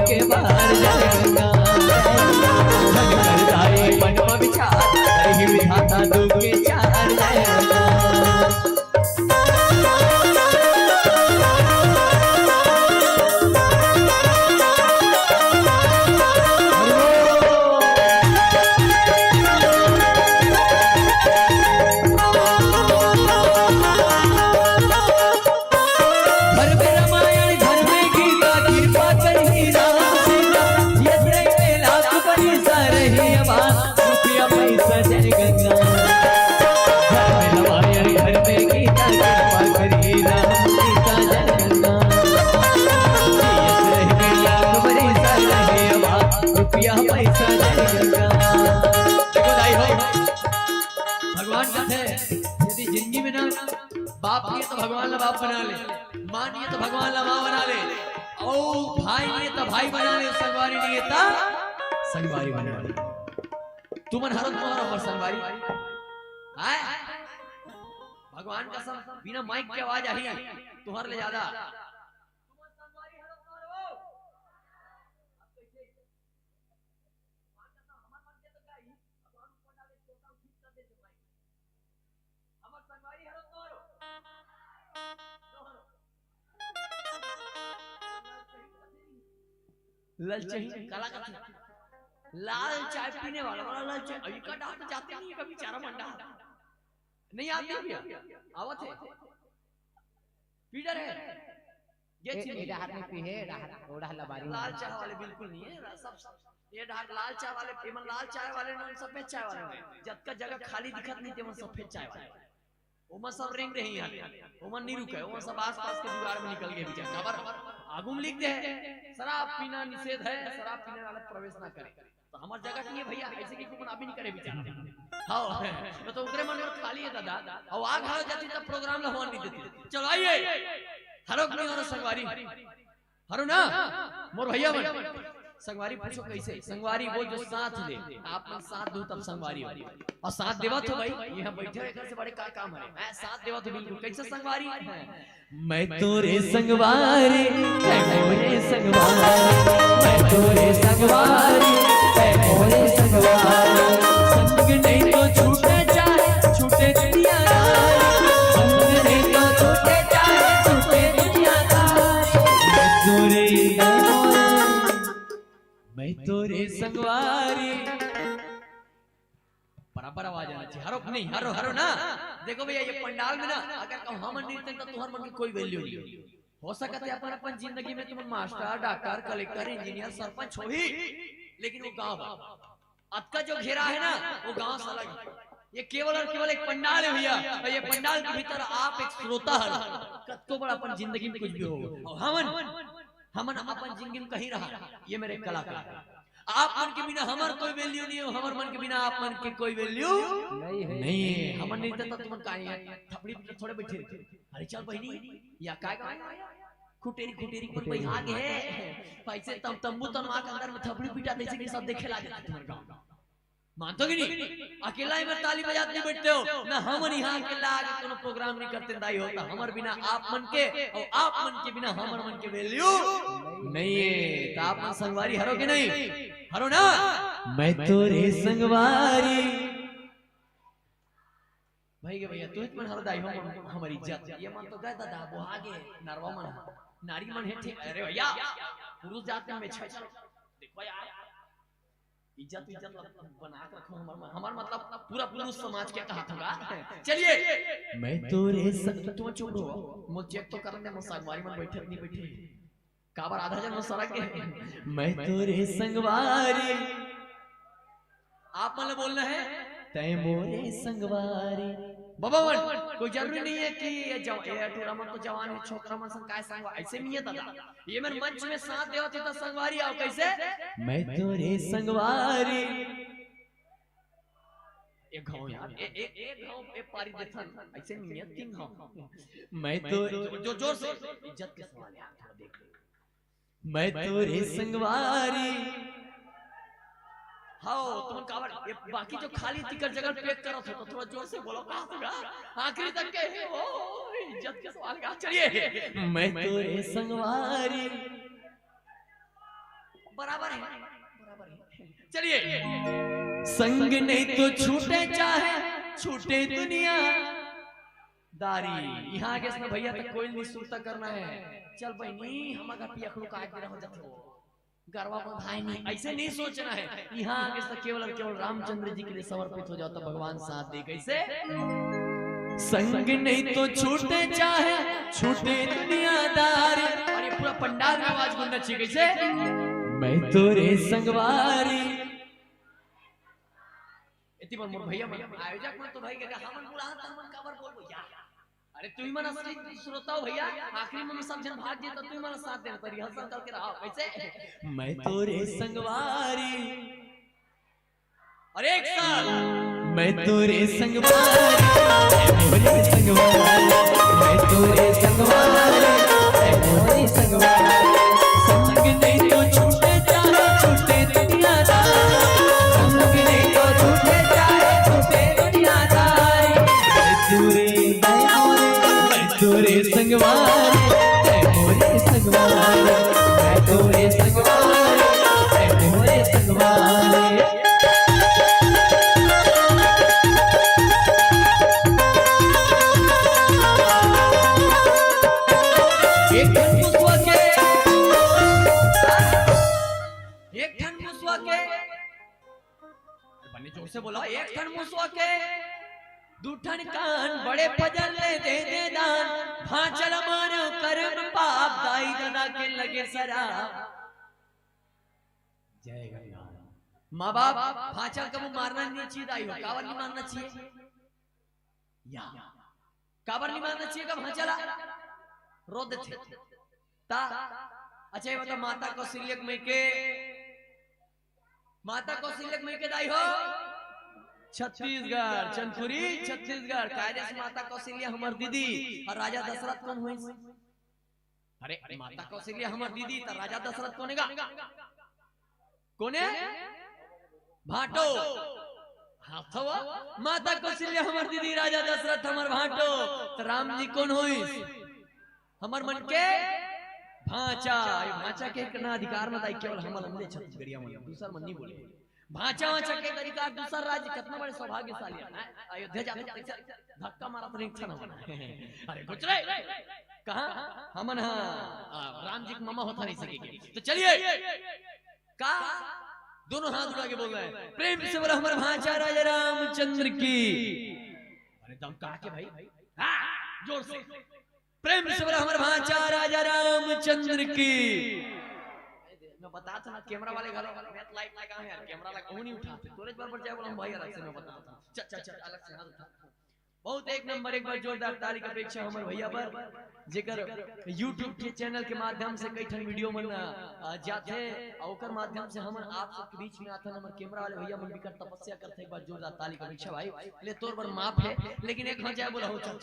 के बाहर जाएगा मन करता है मन में विचार नहीं विधाता दो के चार जाएगा। बाप नहीं तो भगवान ला बाप बना ले, माँ नहीं तो भगवान ला माँ बना ले, और भाई नहीं तो भाई बना ले, संगवारी नहीं तो संगवारी बने वाली तुमन हरत मोहर हमर संगवारी आए भगवान का सब बिना माइक के आवाज आई तुहर ले ज्यादा ललचही काला का लाल चाय पीने वाला लाल चाय अभी का डाल तो जाते नहीं कभी चारा मंडा नहीं आते भैया आवत है पीडर है ये चीज इधर में पी है ओड़ा लबारी लाल चाय वाले बिल्कुल नहीं है सब ये ढाक लाल चाय वाले पेमन लाल चाय वाले ने सफेद चाय वाले जब का जगह खाली दिखत नहीं तेमन सफेद चाय वाले ओमा सब रेंग रहे हैं ओमा नहीं रुके ओमा सब आसपास के जुगाड़ में निकल गए बेचारा खबर आगुम लिख दे शराब पीना निषेध है शराब पीने वाला प्रवेश ना करे तो हमार जगह नहीं है भैया ऐसे की कोई अभी नहीं करे बेचारा हां तो ओकरे मन में खाली है दादा और आग हाल जाती तब प्रोग्राम ला होने नहीं देती चलो आइए हरो नहीं हो संगवारी हरो ना मोर भैया मन संगवारी पूछो कैसे संगवारी वो जो साथ दे आप मन साथ दो तब संगवारी हो और साथ देवा तो भाई यहां बैठे एक से बड़े का काम है मैं साथ देवा तो बिल्कुल कैसे संगवारी मैं तोरे संगवारी मैं मोरे संगवारी मैं तोरे संगवारी मैं मोरे संगवारी संग नहीं तो छूटे जाए छूटे दुनिया संग नहीं तो छूटे जाए छूटे दुनिया मैं तोरे संगवारी बराबर आवाज आना चाहिए हरो नहीं हरो हरो ना देखो भैया ये पंडाल में ना अगर कहूं हम नहीं तो तुम्हार मन की कोई वैल्यू नहीं हो सकता है अपन अपन जिंदगी में तुम master doctor collector engineer sarpanch हो ही लेकिन वो गांव आज का जो घेरा है ना वो गांव से अलग ये केवल और केवल एक पंडाल है भैया और ये पंडाल के भीतर आप एक श्रोता है कत्तो बड़ा अपन जिंदगी में कुछ भी हो और हमन अपन जिंदगी में कहीं रहा ये मेरे कलाकार आप मन के बिना हमार कोई वैल्यू नहीं है हमार मन के बिना आप मन के कोई वैल्यू नहीं है हमन नहीं तो तुम काहे है थपड़ी पे थोड़े बैठे अरे चल बहनी या काय का खुटेरी खुटेरी पर भाई आगे है पैसे तम तंबू तनवा के अंदर में थपड़ी पीटा जैसे कि सब देखे लागे तुम्हारे गांव मानतो कि नहीं अकेला ही में ताली बजाते नहीं बैठते हो ना हम यहाँ अकेला आगे कोनो प्रोग्राम नहीं करते दाई होता हमार बिना आप मन के और आप मन के बिना हमार मन के वैल्यू नहीं है तो आप मन संगवारी हरो कि नहीं हरो ना मैं तोरे संगवारी भाई के भैया तू मन हरो दाई हो हमारी इज्जत ये मन तो गए दादा वो आगे नरवा मन नारी मन है ठीक अरे भैया पुरुष जात में छ देखो यार इज्जत इज्जत बना के रखो हमार मतलब पूरा पुरुष समाज के कहा था चलिए मैं तोरे तुम चुप रहो मुझे चेक तो करने में संगवारी मन बैठे नहीं बैठे काबर आधा जन सड़क के मैं तोरे संगवारी आप मतलब बोलना है तै मोरे संगवारी बाबा मन कोई जरूरी नहीं है कि ये टूरा मन तो जवान है छोकरा मन संग काय संग ऐसे नहीं है दादा ये मैं मंच में साथ देवा तो संगवारी आओ कैसे मैं तोरे संगवारी एक गांव यार एक गांव एक पारी देथन ऐसे नहीं है तीन गांव मैं तो जो जोर से इज्जत के सवाल यार थोड़ा देख मैं तोरे संगवारी हां तुम कावड़ ये बाकी जो खाली टिकट जगह पैक करो तो थोड़ा जोर से बोलो कहां होगा आखिरी तक के ओ इज्जत के सवाल का चलिए मैं तोरे संगवारी बराबर है चलिए संग नहीं तो छूटे चाहे छूटे दुनिया दारी यहाँ के इसमें भैया तक कोई नहीं सुनता करना है चल बहनी हमारा पिया खड़ू का आगे रहो जाते हो गरबा में भाई नहीं ऐसे नहीं सोचना है यहाँ आगे से केवल और केवल रामचंद्र जी के लिए समर्पित हो जाओ तो भगवान साथ दे कैसे संग नहीं तो छूटे चाहे छूटे दुनियादारी और ये पूरा पंडाल में आवाज गूंजना चाहिए कैसे मैं तोरे संगवारी इतनी बार मोर भैया आयोजक मन तो भाई के हमन बुला हमन काबर बोलबो यार अरे तू ही मन असली श्रोता हो भैया आखिरी में सब जन भाग जे तो तू ही मन साथ देना तो रिहर्सल करके रहो कैसे मैं तोरे संगवारी और एक साल मैं तोरे संगवारी मोरे संगवारी मैं तोरे संगवारी मोरे संगवारी संग नहीं तो छूटे चाहे छूटे दुनियादारी मंसूरे मैं तोरे संगवार मैं मोरे संगवार मैं तोरे संगवार मैं मोरे संगवार एक ठन मुसवा के बने जोर से बोला एक ठन मुसवा के दूठन कान बड़े फजल ले दे दे दान भांचल मान कर्म पाप दाई जना के लगे सरा जय गंगा माँ बाप भांचल कबू मारना नहीं चाहिए दाई हो काबर नहीं मारना चाहिए या काबर नहीं मारना चाहिए कब भांचला रो देते ता अच्छा ये बता माता कौशल्य में के दाई हो छत्तीसगढ़ चंदपुरी छत्तीसगढ़ कायदे से माता कौशल्या हमार दीदी और राजा दशरथ कौन हुई अरे माता कौशल्या हमार दीदी तो राजा दशरथ कौन है भाटो हाथवा माता कौशल्या हमार दीदी राजा दशरथ हमार भाटो तो राम जी कौन हुई हमार मन के भांचा के इतना अधिकार में दाई केवल हमर हमले छत्तीसगढ़िया में दूसरा मन नहीं बोले भांचा के अधिकार दूसरा राज्य कितना बड़े सौभाग्यशाली है अयोध्या जाने धक्का मारा तो नहीं था ना अरे गुजरे कहां हमन राम जी के मामा होता नहीं सकेगी तो चलिए का दोनों हाथ उठा के बोल रहे हैं प्रेम से बोला हमारे भांचा राजा रामचंद्र की अरे दम कहा के भाई जोर से प्रेम से बोला हमारे भांचा राजा रामचंद्र की मैं बता था ना कैमरा वाले घर में लाइट लगा है यार कैमरा लगा नहीं उठाते स्टोरेज पर जाए बोला भाई अलग से मैं बताता हूं चल अलग से हाथ उठा बहुत एक नंबर एक बार जोरदार ताली की अपेक्षा हमारे भैया पर जेकर YouTube के चैनल के माध्यम से कई ठन वीडियो मन जाते ओकर माध्यम से हम आप सबके बीच में आता हमारे कैमरा वाले भैया मन भी कर तपस्या करते एक बार जोरदार ताली की अपेक्षा भाई ले तोर पर माफ है लेकिन एक हाँ जाए बोला हो चल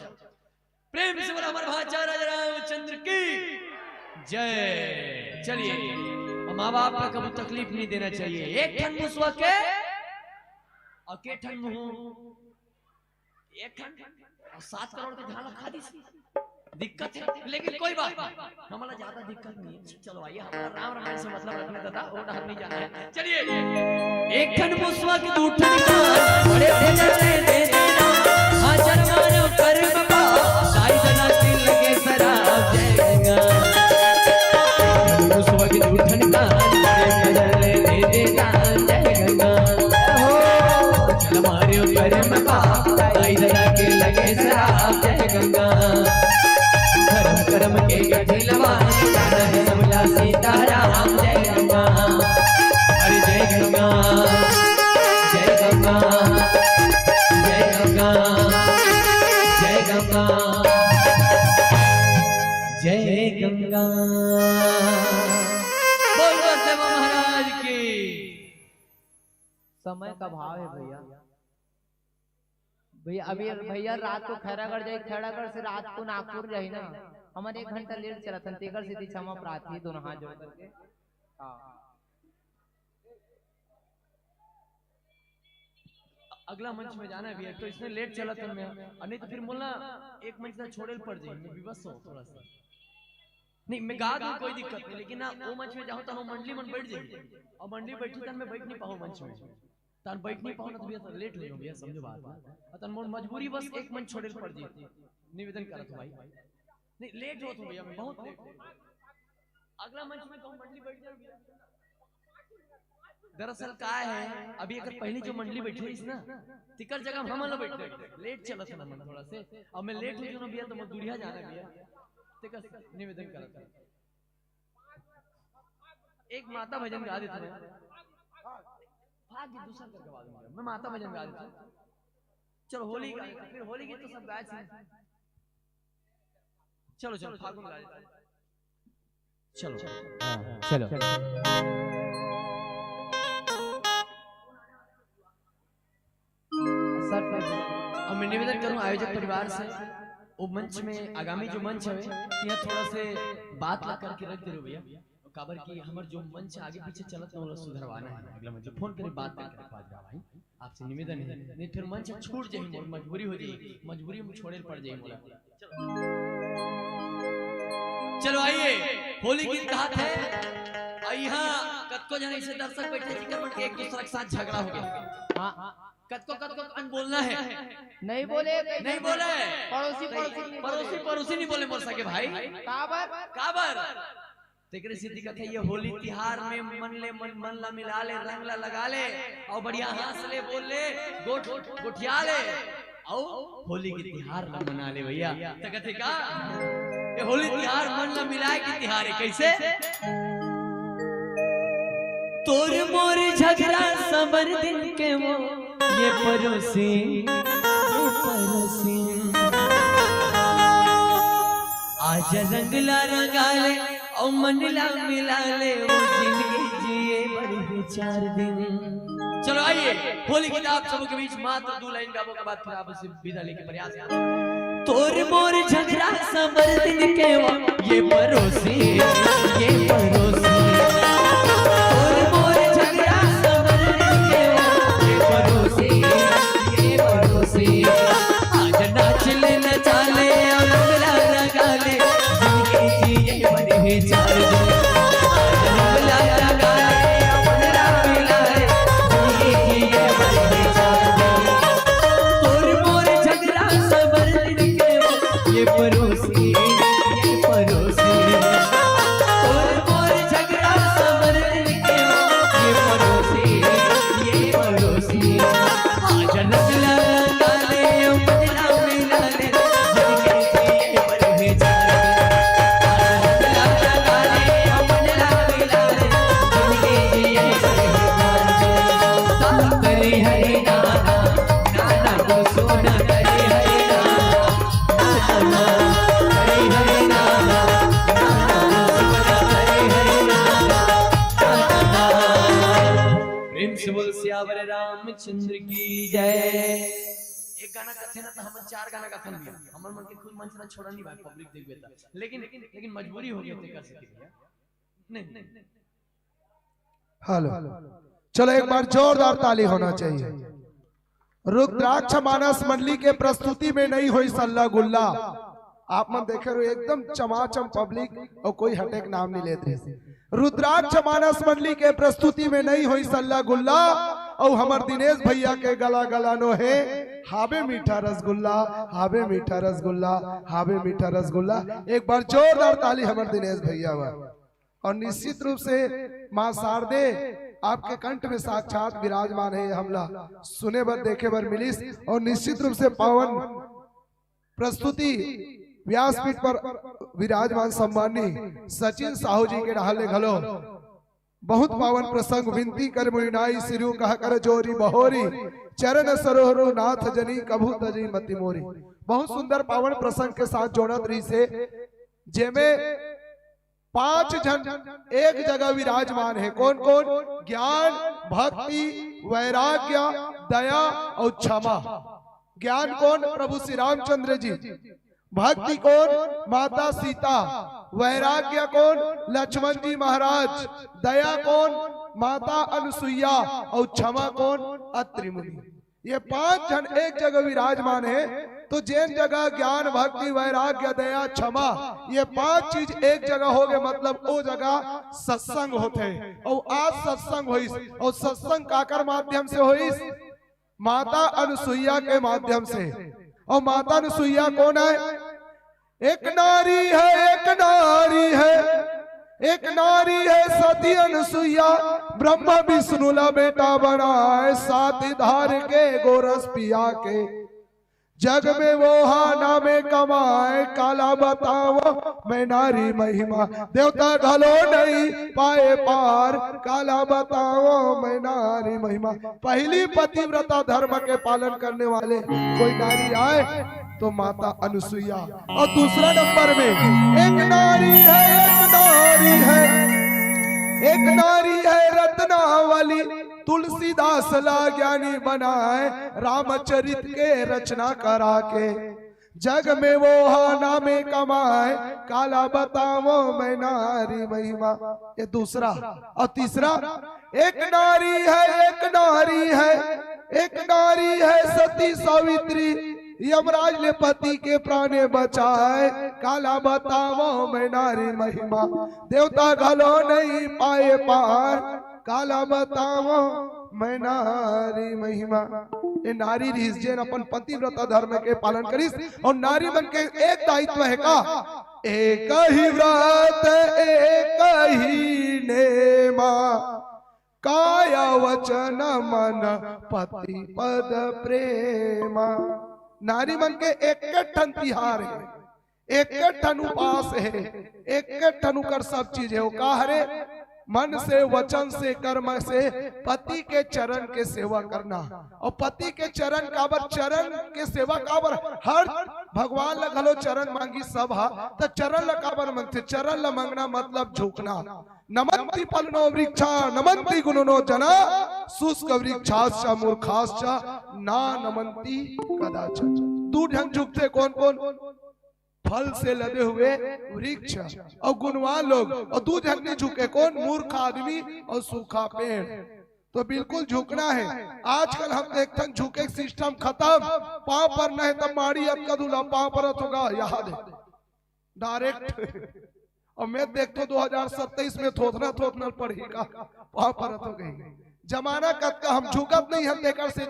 प्रेम से बोला हमारे भांचा राजा रामचंद्र की जय चलिए माँ बाप का कभी तकलीफ नहीं देना चाहिए एक ठन मुसवा के और के ठन मुंह एक ठन और 7 करोड़ के झाला खा दी दिक्कत है लेकिन कोई बात हमारा ज्यादा दिक्कत नहीं है चलो आइए हमारा राम रामायण से मतलब रखने दादा और डर नहीं जाना है चलिए एक ठन मुसवा के दू ठन बड़े भजन दे देना हाजर मानो कर बाबा साई जना के लगे शराब जय गंगा मुसवा के दू ठन कर्म के गठिलवा समझा सीताराम जय गंगा अरे जय गंगा जय गंगा जय गंगा जय गंगा जय गंगा बोल देव महाराज की समय का भाव है भैया भैया अभी भैया रात को खैरागढ़ जाए खैरागढ़ से रात को नागपुर जाए ना हमारे 1 घंटा लेट चला था तेगर सीधी क्षमा प्रार्थी दोनों हाथ जोड़ करके अगला मंच में जाना है भैया तो इसने लेट चला था मैं नहीं तो फिर बोलना एक मंच ना छोड़े पड़ जाए मैं विवश हूं थोड़ा सा नहीं मैं गा दूं कोई दिक्कत नहीं लेकिन ना वो मंच में जाऊं तो मंडली मन बैठ जाए और मंडली बैठी तन मैं बैठ नहीं पाऊं मंच में तन बैठ नहीं पाऊं ना तो भैया लेट हो जाऊं भैया समझो बात तन मोर मजबूरी बस एक मंच छोड़े पड़ जाए निवेदन करत हूं भाई नहीं लेट हो तो भैया मैं बहुत लेट अगला मंच में कहूं मंडली बैठ जाओ दरअसल का है अभी अगर पहले जो मंडली बैठी है ना तिकर जगह हम लोग बैठे लेट चला था मन थोड़ा से अब मैं लेट हो गया ना भैया तो मजदूरिया जाना भैया तिकर निवेदन करत एक माता भजन गा देता हूं भाग्य दूसरा कर गवा दूंगा मैं माता भजन गा देता हूं चलो होली का फिर होली की तो सब गाय चलो चलो फागुन गा देते चलो चलो और मैं निवेदन करूं आयोजक परिवार से वो मंच में आगामी जो मंच है यहाँ थोड़ा से बात ला करके रख दे भैया काबर की हमारे जो मंच आगे पीछे चलत है वो सुधरवाना है अगला मंच फोन करे बात करके रखवा दे भाई आपसे निवेदन है, नहीं फिर मन से छूट जाए, मोर मजबूरी हो जाए, मजबूरी में छोड़े पड़ जाए मोला। चलो आइए, होली गीत कहात है, और यहाँ कतको जन से दर्शक बैठे जिकर मन के एक दूसरे के साथ झगड़ा हो गया। हाँ कतको कन बोलना है, नहीं बोले पड़ोसी नहीं बोले मोर सके भाई। काबर तेरे से दिक्कत है, ये होली तिहार में मन ला मिला ले, रंग ला लगा ले, और बढ़िया हंस ले, बोल ले, गोठिया ले, और होली के तिहार ला मना ले भैया। तो कहते का ये होली तिहार मन ला मिलाए के तिहार है कैसे? तोर मोर झगड़ा समर दिन के वो ये परोसी आज रंगला रंगा ले और मनला मिला ले, वो जिंदगी जिए बड़ी 4 दिन। चलो आइए, होली गीत आप सबके बीच मात्र 2 लाइन गाबो के बाद फिर आपसे विदा लेके प्रयास करें। तोर मोर झगड़ा समर दिन के वो ये परोसी तोर मोर झगड़ा समर दिन के वो ये परोसी आज नाच ले नचा ले और रंगला लगा ले, जिंदगी जिए बड़ी 4 दिन। आज रंगला लगा ले और मनला मिला ले, जिंदगी जिए बड़ी 4 दिन। तोर मोर झगड़ा समर दिन के वो ये परोसी तोर मोर झगड़ा समर दिन के वो ये परोसी आज नगला लगा ले मनला मिला ले, जिंदगी जिए बड़ी 4 दिन। आज नगला लगा ले मनला मिला ले, जिंदगी जिए बड़ी 4 दिन। करे हरे नाना को सोना, करे हरे नाना करे हरे नाना प्रेम से बोल सियावर रामचंद्र की जय। एक गाना कथे ना तो हम 4 गाना कथन भी हमर मन के खुद मन से छोड़ा नहीं भाई, पब्लिक देखबे त, लेकिन मजबूरी हो गई ते कर सके भैया। नहीं हेलो चलो एक बार जोरदार ताली होना चाहिए। रुद्राक्ष मानस मंडली के प्रस्तुति में नहीं हुई सल्ला गुल्ला। आप मन देखे रहो एकदम चमाचम पब्लिक और कोई हटेक नाम नहीं लेते। रुद्राक्ष मानस मंडली के प्रस्तुति में नहीं हुई सल्ला गुल्ला, और हमार दिनेश भैया के गला गलानो है हावे मीठा रसगुल्ला, हावे मीठा रसगुल्ला, हावे मीठा रसगुल्ला। एक बार जोरदार ताली हमार दिनेश भैया हुआ। और निश्चित रूप से माँ शारदे आपके कंठ में साक्षात विराजमान है, हमला सुने बर देखे बर मिलिस। और निश्चित रूप से पावन प्रस्तुति व्यासपीठ पर विराजमान सम्मानी सचिन साहू जी के ढाले घलो बहुत पावन प्रसंग। विनती कर मुइनाई सिरु कह कर जोरी बहोरी, चरण सरोहरो नाथ जनी कभू तजी मति मोरी। बहुत सुंदर पावन प्रसंग के साथ जोड़त रही से, जेमे 5 जन एक जगह विराजमान है। कौन कौन? ज्ञान, भक्ति, वैराग्य, दया और क्षमा। ज्ञान कौन? प्रभु श्री रामचंद्र जी। भक्ति कौन? माता सीता। वैराग्य कौन? लक्ष्मण जी महाराज। दया कौन? माता अनुसुईया। और क्षमा कौन? अत्रि मुनि। ये 5 जन एक जगह विराजमान है। तो जैन जगह ज्ञान, भक्ति, वैराग्य, दया, क्षमा, ये 5 चीज एक जगह हो गए, मतलब वो जगह सत्संग होते। और आज सत्संग होइस, और सत्संग काकर माध्यम से होइस? माता अनुसुईया के माध्यम से। और माता अनुसुईया कौन है? एक नारी है, एक नारी है, एक नारी है सती अनुसुईया। ब्रह्मा विष्णु ला बेटा बनाए, 7 धार के गोरस पिया के। जग में वो हाना में कमाए, काला बताओ मैं नारी महिमा। देवता घलो नहीं पाए पार, काला बताओ मैं नारी महिमा। पहली पतिव्रता धर्म के पालन करने वाले कोई नारी आए तो माता अनुसुईया। और दूसरा नंबर में एक नारी है, एक नारी है, एक नारी है रत्नावली। तुलसीदास ला ज्ञानी बनाए, रामचरित के रचना करा के। जग में वो हाना में कमाए, काला बताओ मैं नारी महिमा। ये दूसरा। और तीसरा, एक नारी है, एक नारी है, एक नारी है सती सावित्री, यमराज ने पति के प्राणे बचाए, काला बताओ मैं नारी महिमा, देवता घलो नहीं पाए पार, काला बताओ मैं नारी महिमा। ये नारी रीस जेन अपन पतिव्रता धर्म के पालन करिस, और नारी बन के एक दायित्व है का, एक ही व्रत एक ही नेमा, काया वचन मन पति पद प्रेमा। नारी मन के एक ठन तिहार है, एक ठन उपास है, एक ठन कर सब चीज है। वो का हरे, मन से वचन से कर्म से पति के चरण के सेवा करना। और पति के चरण काबर, चरण के सेवा काबर, हर भगवान ल घलो चरण मांगी सब हा, तो चरण ल काबर मांगते, चरण ल मांगना मतलब झुकना। नमन्ति फलनो वृक्षा नमन्ति गुणनो जना, शुष्क वृक्षाश्च मूर्खाश्च ना नमन्ति कदाचन। दू ढंग झुकते कौन कौन, फल से लदे हुए वृक्ष और गुणवान लोग, और दू ढंग नहीं झुके कौन, मूर्ख आदमी और सूखा पेड़। तो बिल्कुल झुकना है। आजकल हम देखते हैं झुके सिस्टम खत्म, पांव पर नहीं तो माड़ी अब का दूल्हा पांव पर होगा, याद है डायरेक्ट। और मैं देखता 2027 में थोथना पड़ेगा, पांव पर हो गई जमाना कद का, हम झुकत नहीं, हम देकर से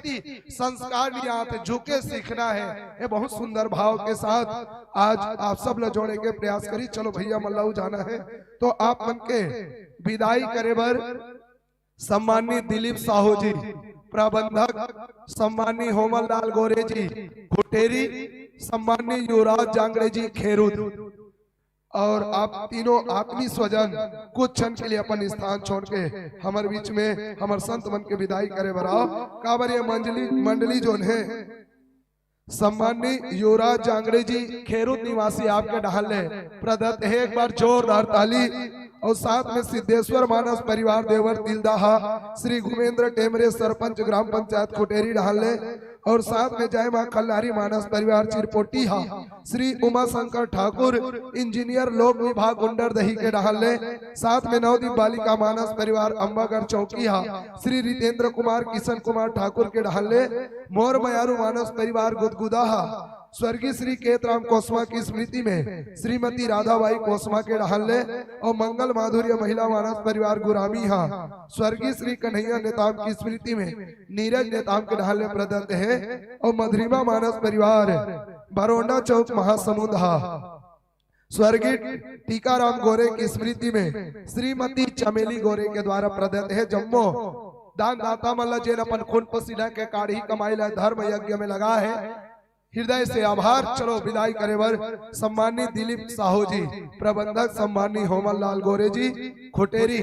संस्कार नहीं आते, झुके सीखना है। ये बहुत सुंदर भाव के साथ आज आप सब लोग जोड़े के प्रयास करी। चलो भैया मल्लाऊ जाना है, तो आप मन के विदाई करे बर सम्मानित दिलीप साहू जी प्रबंधक, सम्मानित होमल लाल गोरे जी खुटेरी, सम्मानित युवराज जांगड़े जी खेरूद, और आप तीनों आत्मी स्वजन कुछ क्षण के लिए अपन स्थान छोड़ के हमारे बीच में हमारे संत मन के विदाई करे बराओ। काबर ये मंडली जो है सम्मानित युवराज जांगड़े जी खेरूद निवासी आपके ढाले प्रदत्त है, एक बार जोरदार ताली। और साथ में सिद्धेश्वर मानस परिवार देवर तिलदाहा, श्री घुमेंद्र टेमरे सरपंच ग्राम पंचायत खुटेरी ढाले, और साथ में जय मां कल्याणी मानस परिवार चिरपोटीहा, श्री उमा शंकर ठाकुर इंजीनियर लोक विभाग गुंडर दही के ढाले, साथ में नवदीप बालिका मानस परिवार अंबागढ़ चौकीहा, श्री रितेंद्र कुमार किशन कुमार ठाकुर के ढाले, मोर मयारू मानस परिवार गुदगुदाहा, स्वर्गीय श्री केतराम कोसमा की स्मृति में श्रीमती राधाबाई कोसमा के ढाले, और मंगल माधुर्य महिला मानस परिवार गुरामी हा, स्वर्गीय श्री कन्हैया नेताम की स्मृति में नीरज नेताम के ढाले प्रदत्त है, और मधुरिमा मानस परिवार बरोंडा चौक महासमुंद हा, स्वर्गीय टीकाराम गोरे की स्मृति में श्रीमती चमेली गोरे के द्वारा प्रदत्त है। जम्मो दान दाता मल्ला जेन अपन खून पसीना के काढ़ी कमाई ला धर्म यज्ञ में लगा है, हृदय से आभार। चलो विदाई करे वर सम्मानित दिलीप साहू जी प्रबंधक, सम्मानित होमल लाल गोरे जी खुटेरी,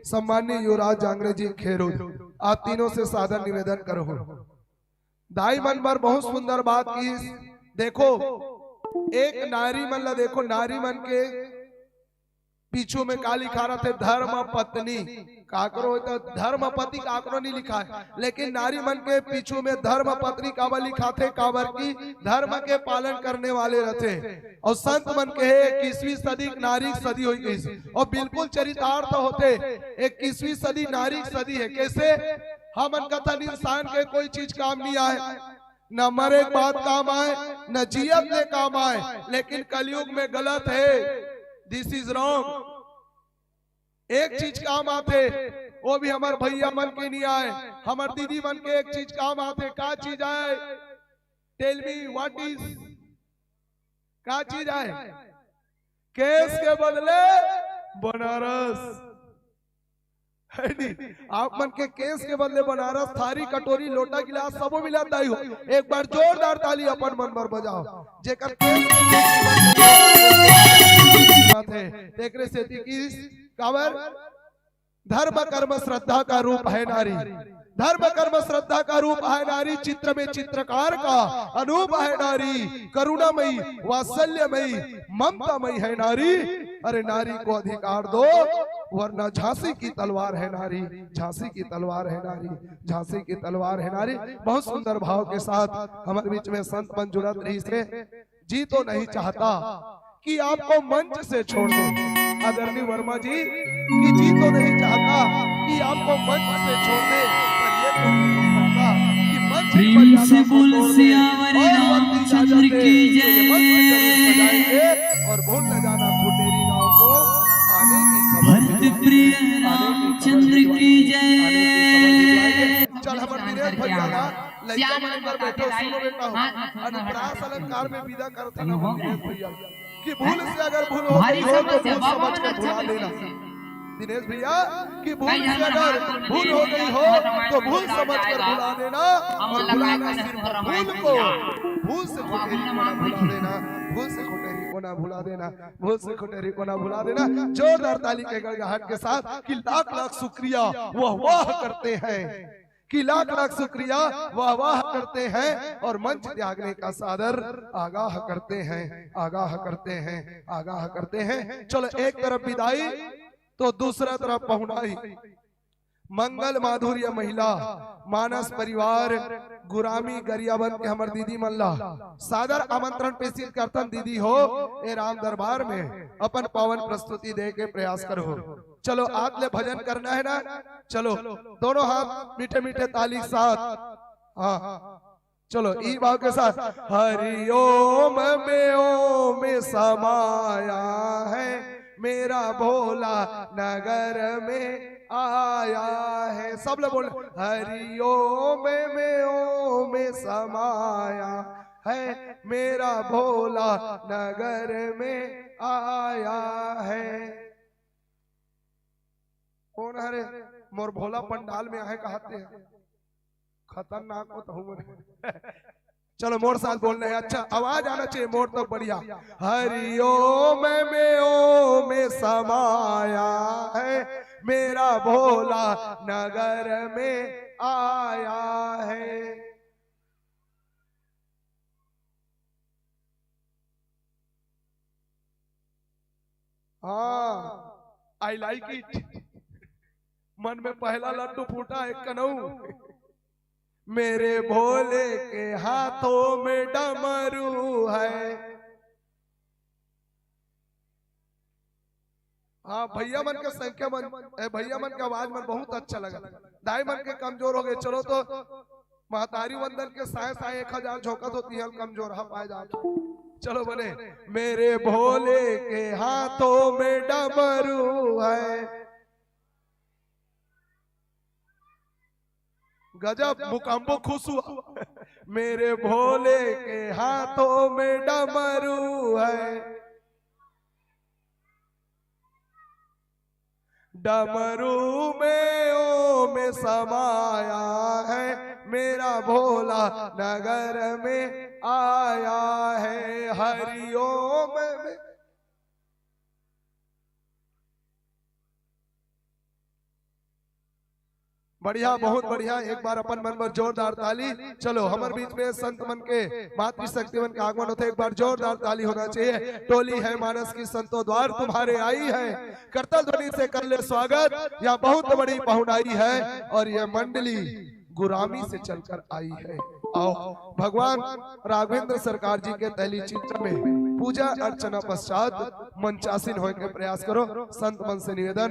सम्मानित युवराज जांगड़े जी खेरूद, आप तीनों से सादर निवेदन करो। दाई मन पर बहुत सुंदर बात की। देखो एक नारी मन ला देखो, नारी मन के पीछू में का लिखा रहा थे, धर्म पत्नी काकरो, तो धर्म पति काकरो नहीं लिखा है, लेकिन नारी मन के पीछू में धर्म पत्नी काबर लिखा थे, काबर की धर्म के पालन करने वाले रहते। और संत मन के 21वीं सदी नारी सदी हुई गई, और बिल्कुल चरितार्थ होते 21वीं सदी नारी सदी है। कैसे हम कथन इंसान के कोई चीज काम नहीं आए, न मरे बात काम आए, न जियत ने काम आए, लेकिन कलयुग में गलत है, दिस इज रॉन्ग। एक चीज काम आते, वो भी हमारे भैया मन के नहीं आए, हमारे दीदी मन के एक चीज काम आते। का चीज आए, टेल मी व्हाट इज, का चीज आए, केस के बदले बनारस है नहीं। आप मन के केस के बदले बनारस, थारी कटोरी लोटा गिलास सबो मिलाता ही हो। एक बार जोरदार ताली अपन मन पर बजाओ, जेकर केस देखरे से की काबर धर्म कर्म श्रद्धा का रूप है नारी, धर्म कर्म श्रद्धा का रूप है नारी, चित्र में चित्रकार का अनूप है नारी, करुणामयी वात्सल्यमयी ममतामयी है नारी। अरे नारी को अधिकार दो, वरना झांसी की तलवार है नारी, झांसी की तलवार है नारी, झांसी की तलवार है नारी। बहुत सुंदर भाव के साथ हमारे बीच में संत मन जुड़त रही से। जी तो नहीं चाहता कि आपको मंच से छोड़ दे आदरणीय वर्मा जी, कि जी तो नहीं चाहता कि आपको मंच से छोड़ दे, पर ये तो नहीं हो सकता कि प्रेम से बोल और सियावर रामचंद्र की जय। और भूल न जाना खुटेरी गांव को आने की खबर भरत प्रिय रामचंद्र की जय। चल हमर दिनेश भैया ना लइका मन पर बैठो सुनो बेटा अनुप्रास अलंकार में विदा करते ना दिनेश भैया कि भूल से अगर भूल हो गई हो तो भूल समझ कर भुला देना दिनेश भैया कि भूल से अगर भूल हो गई हो तो भूल समझ कर भुला देना और भुलाना सिर्फ भूल को भूल से खुटेरी को ना भुला देना भूल से खुटेरी को ना भुला देना भूल से खुटेरी को ना भुला देना। जोरदार ताली के गड़गड़ाहट के साथ कि लाख लाख शुक्रिया वाह करते हैं कि लाख लाख शुक्रिया वाह करते हैं और मंच त्यागने का सादर आगाह करते हैं आगाह करते हैं आगाह करते हैं। चलो एक तरफ विदाई तो दूसरा तरफ पहुनाई। मंगल माधुर्य महिला मानस परिवार गुरामी गरियाबंद के हमर दीदी मल्ला सादर आमंत्रण पेश करतन दीदी हो ए राम दरबार में अपन पावन प्रस्तुति दे के प्रयास करो। चलो आज ले भजन करना है ना चलो दोनों हाथ मीठे मीठे ताली के साथ हाँ चलो ई भाव के साथ हरिओम में समाया है मेरा भोला नगर में आया है। सब लोग बोल हरिओम में समाया है मेरा भोला नगर में आया है। कौन हरे मोर भोला पंडाल में आए कहते हैं खतरनाक हो तो चलो मोर साथ बोलना है अच्छा आवाज आना चाहिए मोर तो बढ़िया। हरिओम में समाया है मेरा भोला नगर में आया है। हाँ आई लाइक इट। मन में पहला लड्डू फूटा एक कनऊ मेरे भोले के हाथों में डमरू है। हाँ भैया मन के संख्या मन भैया मन के आवाज मन बहुत अच्छा लगा। दाई मन के कमजोर हो गए चलो तो महतारी वंदन के साय साय 1000 झोंकत होती है कमजोर हा पाए जा चलो बने मेरे भोले के हाथों में डमरू है। गजब मुकाम्बो खुश हुआ मेरे भोले के हाथों में डमरू है। डमरू में समाया है मेरा भोला नगर में आया है। हरिओम में बढ़िया बहुत बढ़िया एक बार अपन मन में जोरदार ताली। चलो हमारे बीच में संत मन के मातृशक्ति मन के आगमन होते एक बार जोरदार ताली होना चाहिए। टोली है मानस की संतो द्वार तुम्हारे आई है करतल ध्वनि से कर ले स्वागत। यहाँ बहुत बड़ी पहुनाई है और यह मंडली गुरामी से चलकर आई है। आओ भगवान राघवेंद्र सरकार जी के तैली चित्र में पूजा अर्चना पश्चात मंचासीन होने के प्रयास करो। संत मन से निवेदन